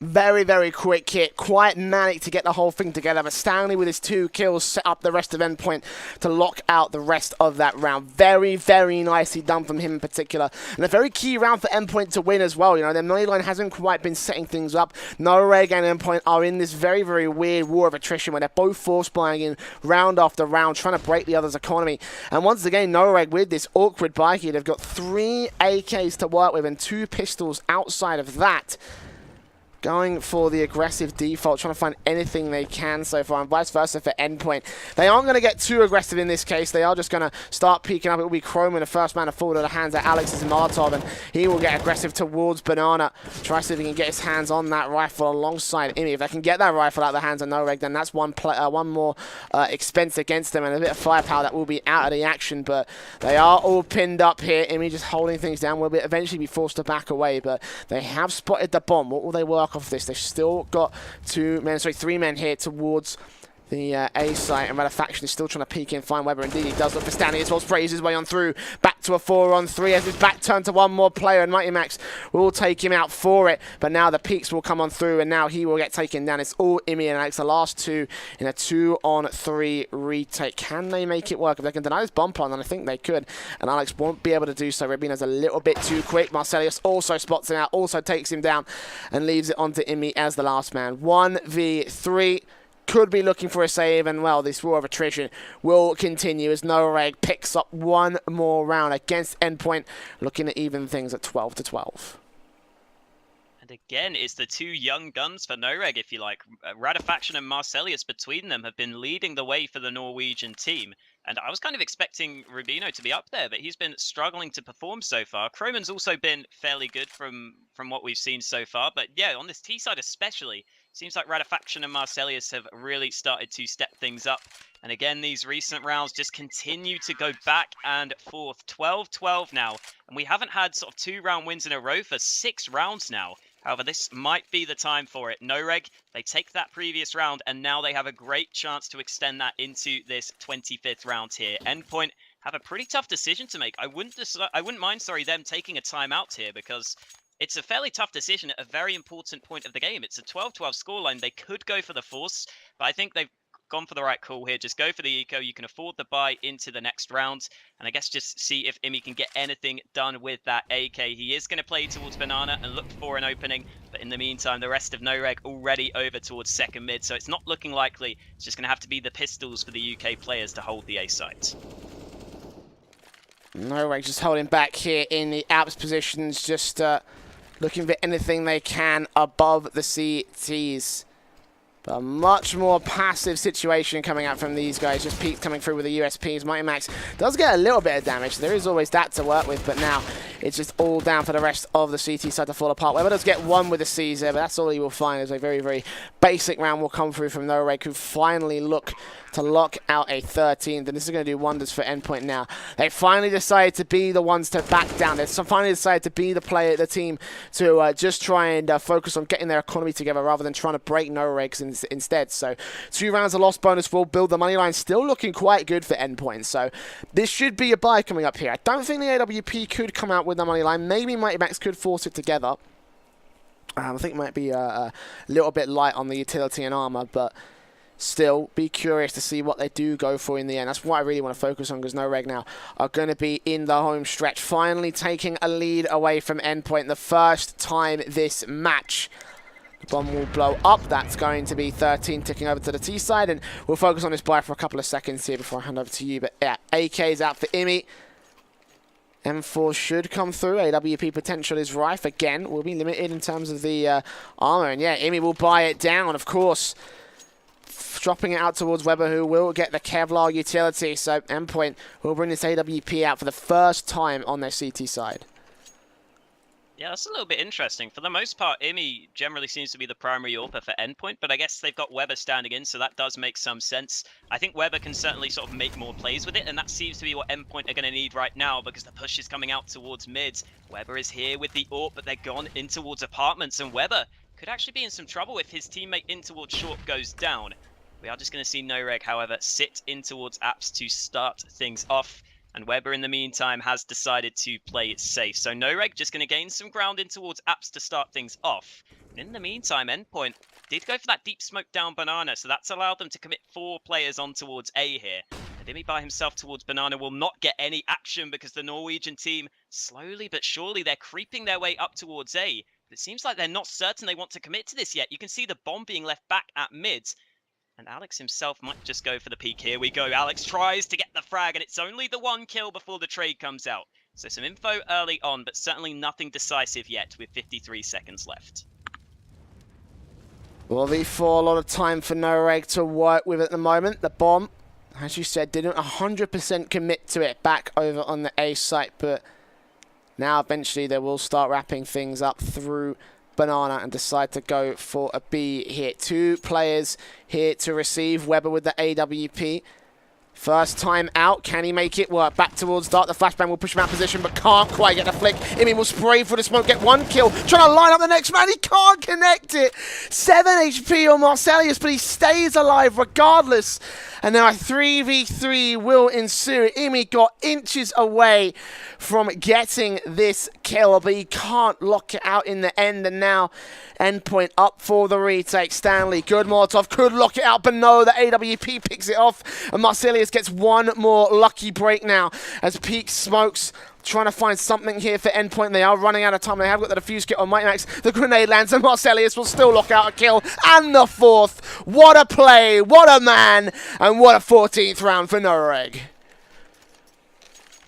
Very, very quick hit. Quite manic to get the whole thing together. But Stanley with his 2 kills set up the rest of Endpoint to lock out the rest of that round. Very, very nicely done from him in particular. And a very key round for Endpoint to win as well. You know, their money line hasn't quite been setting things up. NOREG and Endpoint are in this very, very weird war of attrition where they're both force buying in round after round, trying to break the other's economy. And once again, NOREG with this awkward buy here, they've got 3 AKs to work with and 2 pistols outside of that. Going for the aggressive default, trying to find anything they can so far, and vice versa for Endpoint. They aren't going to get too aggressive in this case. They are just going to start peeking up. It will be Croman, the first man to fall to the hands of Alex's Martov, and he will get aggressive towards Banana. Try to see if he can get his hands on that rifle alongside Imi. If they can get that rifle out of the hands of NOREG, then that's one more expense against them, and a bit of firepower that will be out of the action. But they are all pinned up here. Imi just holding things down. Will eventually be forced to back away, but they have spotted the bomb. What will they work off this? They've still got 3 men here towards the A site, and Faction is still trying to peek in, find Weber. Indeed, he does look for Stanley as well, sprays his way on through, back to a 4-on-3 as his back turned to one more player, and Mighty Max will take him out for it, but now the peaks will come on through, and now he will get taken down. It's all Imi and Alex, the last two in a 2-on-3 retake. Can they make it work? If they can deny this bomb plan, then I think they could, and Alex won't be able to do so. Ribino's a little bit too quick. Marcelius also spots him out, also takes him down, and leaves it onto Imi as the last man. 1v3. Could be looking for a save, and well, this war of attrition will continue as NOREG picks up one more round against Endpoint, looking at even things at 12-12. And again, it's the two young guns for NOREG, if you like. Radofaction and Marcelius between them have been leading the way for the Norwegian team. And I was kind of expecting Rubino to be up there, but he's been struggling to perform so far. Croman's also been fairly good from what we've seen so far. But yeah, on this T side especially, seems like Radofaction and Marcelius have really started to step things up. And again, these recent rounds just continue to go back and forth. 12-12 now. And we haven't had sort of 2-round wins in a row for 6 rounds now. However, this might be the time for it. NOREG, they take that previous round, and now they have a great chance to extend that into this 25th round here. Endpoint have a pretty tough decision to make. I wouldn't mind, them taking a timeout here, because it's a fairly tough decision at a very important point of the game. It's a 12-12 scoreline. They could go for the force, but I think they've gone for the right call here. Just go for the eco. You can afford the buy into the next round. And I guess just see if Imi can get anything done with that AK. He is going to play towards Banana and look for an opening. But in the meantime, the rest of NOREG already over towards second mid. So it's not looking likely. It's just going to have to be the pistols for the UK players to hold the A site. NOREG just holding back here in the Alps positions. Just looking for anything they can above the CTs. But a much more passive situation coming out from these guys. Just Pete coming through with the USPs. Mighty Max does get a little bit of damage. There is always that to work with, but now it's just all down for the rest of the CT side to fall apart. Weber does get one with the Caesar, but that's all he will find as a very, very basic round will come through from NOREG, who finally look to lock out a 13th, and this is going to do wonders for Endpoint now. They finally decided to be the ones to back down. They finally decided to be the team to just try and focus on getting their economy together rather than trying to break NOREG instead. So 2 rounds of loss bonus will build the money line, still looking quite good for Endpoint. So this should be a buy coming up here. I don't think the AWP could come out with the money line. Maybe Mighty Max could force it together. I think it might be a little bit light on the utility and armor, but still be curious to see what they do go for in the end. That's what I really want to focus on, because NOREG now are going to be in the home stretch, finally taking a lead away from Endpoint the first time this match. The bomb will blow up. That's going to be 13 ticking over to the T side, and we'll focus on this buy for a couple of seconds here before I hand over to you. But yeah, AK's out for Imi. M4 should come through. AWP potential is rife. Again, will be limited in terms of the armor. And yeah, Imi will buy it down, of course. Dropping it out towards Weber, who will get the Kevlar utility. So Endpoint will bring this AWP out for the first time on their CT side. Yeah, that's a little bit interesting. For the most part, Imi generally seems to be the primary AWPer for Endpoint, but I guess they've got Weber standing in, so that does make some sense. I think Weber can certainly sort of make more plays with it, and that seems to be what Endpoint are going to need right now, because the push is coming out towards mids. Weber is here with the AWP, but they're gone in towards apartments, and Weber could actually be in some trouble if his teammate in towards short goes down. We are just going to see NOREG, however, sit in towards apps to start things off. And Weber, in the meantime, has decided to play it safe. So NOREG just going to gain some ground in towards apps to start things off. And in the meantime, Endpoint did go for that deep smoke down Banana, so that's allowed them to commit 4 players on towards A here. And Imi by himself towards Banana will not get any action, because the Norwegian team, slowly but surely, they're creeping their way up towards A. But it seems like they're not certain they want to commit to this yet. You can see the bomb being left back at mids. And Alex himself might just go for the peak. Here we go. Alex tries to get the frag, and it's only the 1 kill before the trade comes out. So some info early on, but certainly nothing decisive yet with 53 seconds left. Well, V4, a lot of time for NOREG to work with at the moment. The bomb, as you said, didn't 100% commit to it back over on the A site, but now eventually they will start wrapping things up through Banana and decide to go for a B here. 2 players here to receive. Weber with the AWP. First time out, can he make it work? Back towards Dark, the flashbang will push him out of position, but can't quite get the flick. Imi will spray for the smoke, get one kill, trying to line up the next man, he can't connect it. 7 HP on Marcelius, but he stays alive regardless. And now a 3v3 will ensue. Imi got inches away from getting this kill, but he can't lock it out in the end. And now Endpoint up for the retake. Stanley, good Molotov, could lock it out, but no, the AWP picks it off. And Marcelius gets one more lucky break now as Peak smokes. Trying to find something here for Endpoint. They are running out of time. They have got the defuse kit on Mighty Max. The grenade lands and Marcelius will still lock out a kill. And the 4th. What a play. What a man. And what a 14th round for NOREG.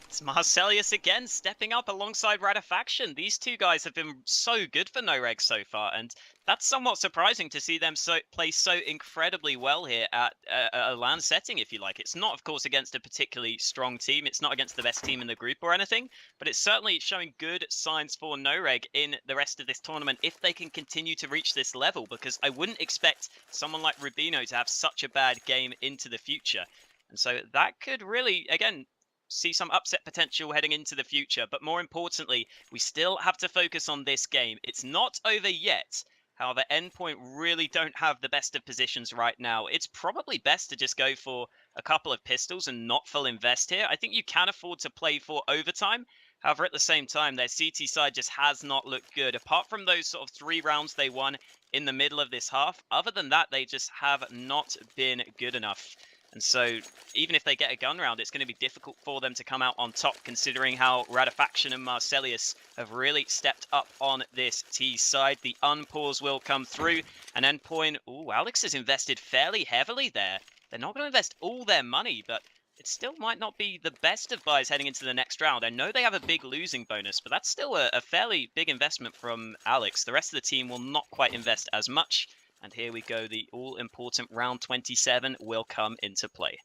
It's Marcelius again, stepping up alongside Radafaction. These two guys have been so good for NOREG so far, and that's somewhat surprising to see them play so incredibly well here at a LAN setting, if you like. It's not, of course, against a particularly strong team. It's not against the best team in the group or anything, but it's certainly showing good signs for NOREG in the rest of this tournament if they can continue to reach this level, because I wouldn't expect someone like Rubino to have such a bad game into the future. And so that could really, again, see some upset potential heading into the future. But more importantly, we still have to focus on this game. It's not over yet. However, Endpoint really don't have the best of positions right now. It's probably best to just go for a couple of pistols and not full invest here. I think you can afford to play for overtime. However, at the same time, their CT side just has not looked good. Apart from those sort of 3 rounds they won in the middle of this half, other than that, they just have not been good enough. And so, even if they get a gun round, it's going to be difficult for them to come out on top, considering how Radafaction and Marcelius have really stepped up on this T side. The unpause will come through, and Endpoint, ooh, Alex has invested fairly heavily there. They're not going to invest all their money, but it still might not be the best of buys heading into the next round. I know they have a big losing bonus, but that's still a fairly big investment from Alex. The rest of the team will not quite invest as much. And here we go, the all-important round 27 will come into play.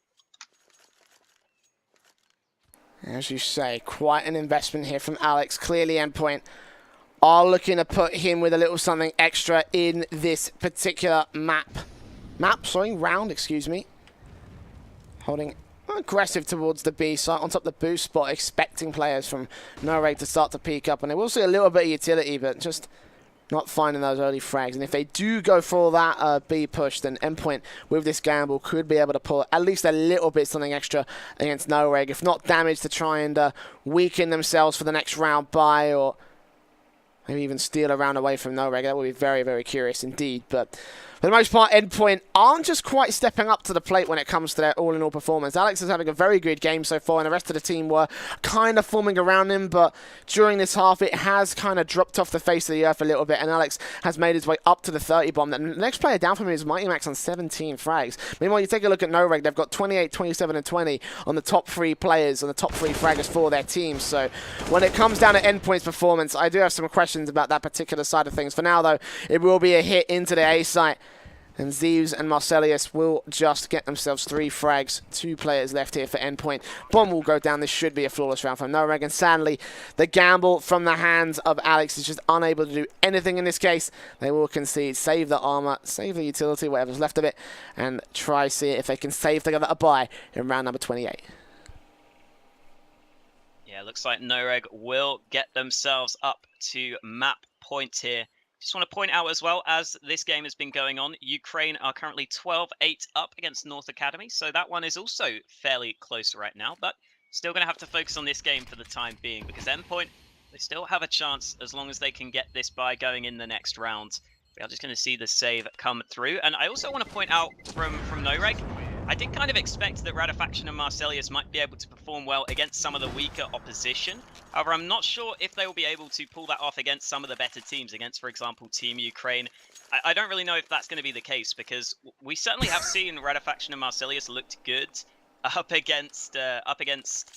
As you say, quite an investment here from Alex. Clearly Endpoint are looking to put him with a little something extra in this particular round, excuse me. Holding aggressive towards the B side, on top of the boost spot, expecting players from NOREG to start to peek up. And they will see a little bit of utility, but just not finding those early frags. And if they do go for that B push, then Endpoint with this gamble could be able to pull at least a little bit something extra against NOREG, if not damage, to try and weaken themselves for the next round bye, or maybe even steal a round away from NOREG. That would be very, very curious indeed. But for the most part, Endpoint aren't just quite stepping up to the plate when it comes to their all-in-all performance. Alex is having a very good game so far, and the rest of the team were kind of forming around him, but during this half, it has kind of dropped off the face of the earth a little bit, and Alex has made his way up to the 30 bomb. The next player down from him is Mighty Max on 17 frags. Meanwhile, you take a look at NOREG, they've got 28, 27, and 20 on the top 3 players, on the top 3 fraggers for their team. So when it comes down to Endpoint's performance, I do have some questions about that particular side of things. For now, though, it will be a hit into the A site. And Zeus and Marcelius will just get themselves 3 frags. 2 players left here for Endpoint. Bomb will go down. This should be a flawless round from NOREG. And sadly, the gamble from the hands of Alex is just unable to do anything in this case. They will concede. Save the armor, save the utility, whatever's left of it, and try see if they can save together a bye in round number 28. Yeah, looks like NOREG will get themselves up to map point here. Just want to point out as well, as this game has been going on, Ukraine are currently 12-8 up against North Academy, so that one is also fairly close right now, but still going to have to focus on this game for the time being, because Endpoint, they still have a chance as long as they can get this bye going in the next round. We are just going to see the save come through, and I also want to point out from NOREG, I did kind of expect that Radafaction and Marcelius might be able to perform well against some of the weaker opposition. However, I'm not sure if they will be able to pull that off against some of the better teams, against, for example, Team Ukraine. I don't really know if that's going to be the case, because we certainly have seen Radafaction and Marcelius looked good up against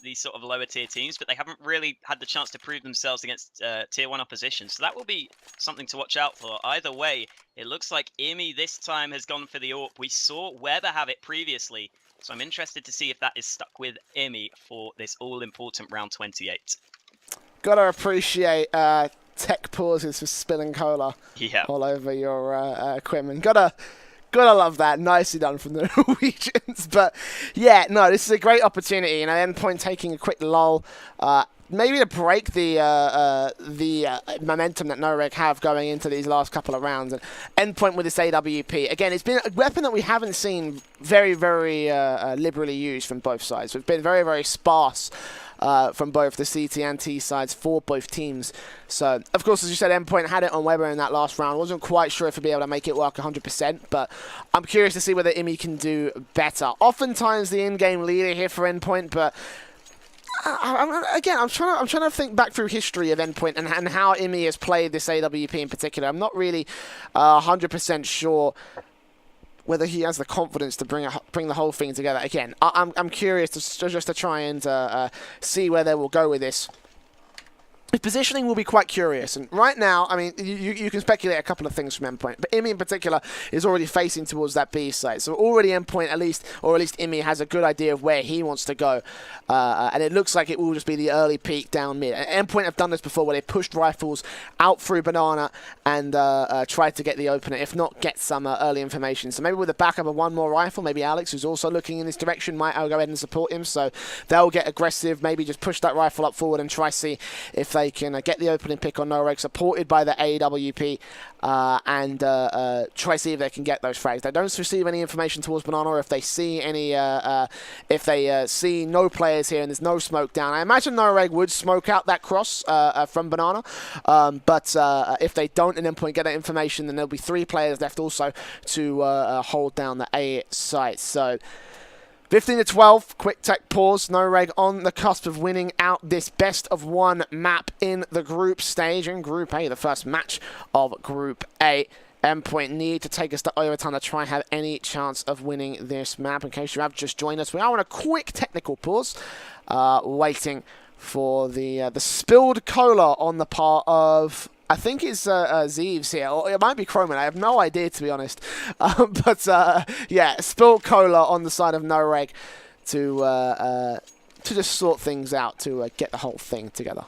these sort of lower tier teams, but they haven't really had the chance to prove themselves against tier 1 opposition. So that will be something to watch out for. Either way, it looks like Imi this time has gone for the AWP. We saw Weber have it previously, so I'm interested to see if that is stuck with Imi for this all-important round 28. Gotta appreciate tech pauses for spilling cola all over your equipment. Gotta Gotta love that. Nicely done from the Norwegians. But yeah, no, this is a great opportunity. You know, Endpoint taking a quick lull. Maybe to break the momentum that NOREG have going into these last couple of rounds. And Endpoint with this AWP. Again, it's been a weapon that we haven't seen very, very liberally used from both sides. It's been very, very sparse from both the CT and T sides for both teams. So, of course, as you said, Endpoint had it on Weber in that last round. Wasn't quite sure if he'd be able to make it work 100%, but I'm curious to see whether IMI can do better. Oftentimes the in-game leader here for Endpoint, but I'm trying to think back through history of Endpoint and how IMI has played this AWP in particular. I'm not really 100% sure whether he has the confidence to bring the whole thing together. Again, I'm curious just to try and see where they will go with this. His positioning will be quite curious, and right now, I mean, you can speculate a couple of things from Endpoint, but IMI in particular is already facing towards that B site, so already Endpoint at least IMI has a good idea of where he wants to go, and it looks like it will just be the early peak down mid. And Endpoint have done this before, where they pushed rifles out through Banana and tried to get the opener, if not get some early information. So maybe with the backup of one more rifle, maybe Alex, who's also looking in this direction, might go ahead and support him, so they'll get aggressive, maybe just push that rifle up forward and try see if they can get the opening pick on NOREG, supported by the AWP, and try see if they can get those frags. They don't receive any information towards Banana, or if they see any, if they see no players here and there's no smoke down. I imagine NOREG would smoke out that cross from Banana, but if they don't and Endpoint get that information, then there'll be 3 players left also to hold down the A site. So 15-12, quick tech pause. NOREG on the cusp of winning out this best-of-1 map in the group stage. In Group A, the first match of Group A. Endpoint need to take us to overtime to try and have any chance of winning this map. In case you have just joined us, we are on a quick technical pause, waiting for the spilled cola on the part of, I think it's Zeeves here, or it might be Croman. I have no idea, to be honest. But yeah, spilled cola on the side of NOREG to just sort things out, to get the whole thing together.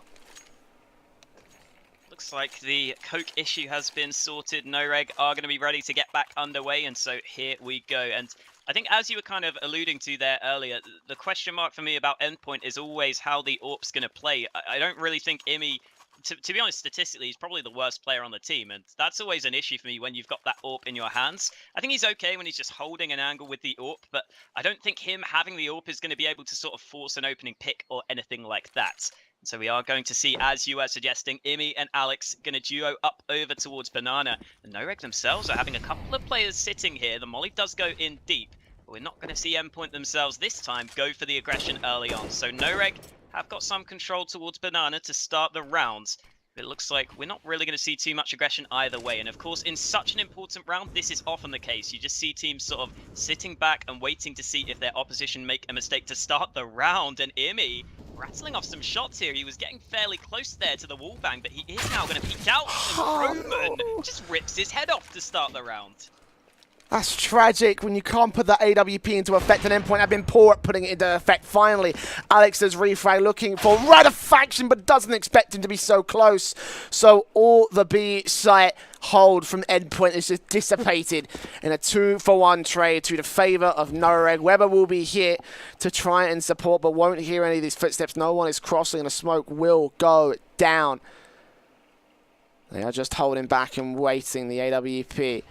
Looks like the Coke issue has been sorted. NOREG are going to be ready to get back underway, and so here we go. And I think, as you were kind of alluding to there earlier, the question mark for me about Endpoint is always how the AWP's going to play. I don't really think IMI, to be honest, statistically, he's probably the worst player on the team, and that's always an issue for me when you've got that AWP in your hands. I think he's okay when he's just holding an angle with the AWP, but I don't think him having the AWP is going to be able to sort of force an opening pick or anything like that. So we are going to see, as you were suggesting, IMI and Alex going to duo up over towards Banana. The NOREG themselves are having a couple of players sitting here. The molly does go in deep, but we're not going to see Endpoint themselves this time go for the aggression early on. So NOREG have got some control towards Banana to start the rounds. It looks like we're not really going to see too much aggression either way. And of course, in such an important round, this is often the case. You just see teams sort of sitting back and waiting to see if their opposition make a mistake to start the round. And IMI rattling off some shots here. He was getting fairly close there to the wall bang, but he is now going to peek out. And Roman just rips his head off to start the round. That's tragic when you can't put that AWP into effect, and Endpoint have been poor at putting it into effect. Finally, Alex's refrag looking for ratification, but doesn't expect him to be so close. So all the B site hold from Endpoint is just dissipated in a 2-for-1 trade to the favor of NOREG. Weber will be here to try and support, but won't hear any of these footsteps. No one is crossing, and the smoke will go down. They are just holding back and waiting. The AWP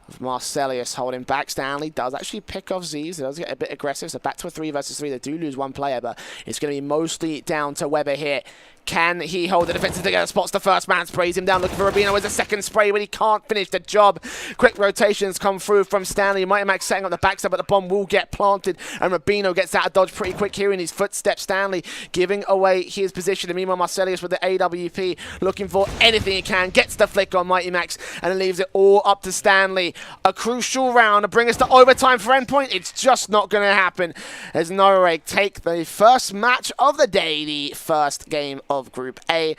of Marcelius holding back. Stanley does actually pick off Z's. It does get a bit aggressive, so back to a 3 versus 3. They do lose one player, but it's going to be mostly down to Weber here. Can he hold the defensive together? Spots the first man, sprays him down, looking for Rubino as a second spray, but he can't finish the job. Quick rotations come through from Stanley. Mighty Max setting up the backside, but the bomb will get planted, and Rubino gets out of dodge pretty quick here in his footsteps. Stanley giving away his position, and meanwhile Marcelius with the AWP looking for anything he can, gets the flick on Mighty Max, and then leaves it all up to Stanley. A crucial round to bring us to overtime for Endpoint. It's just not going to happen as NOREG take the first match of the day, the first game of Group A,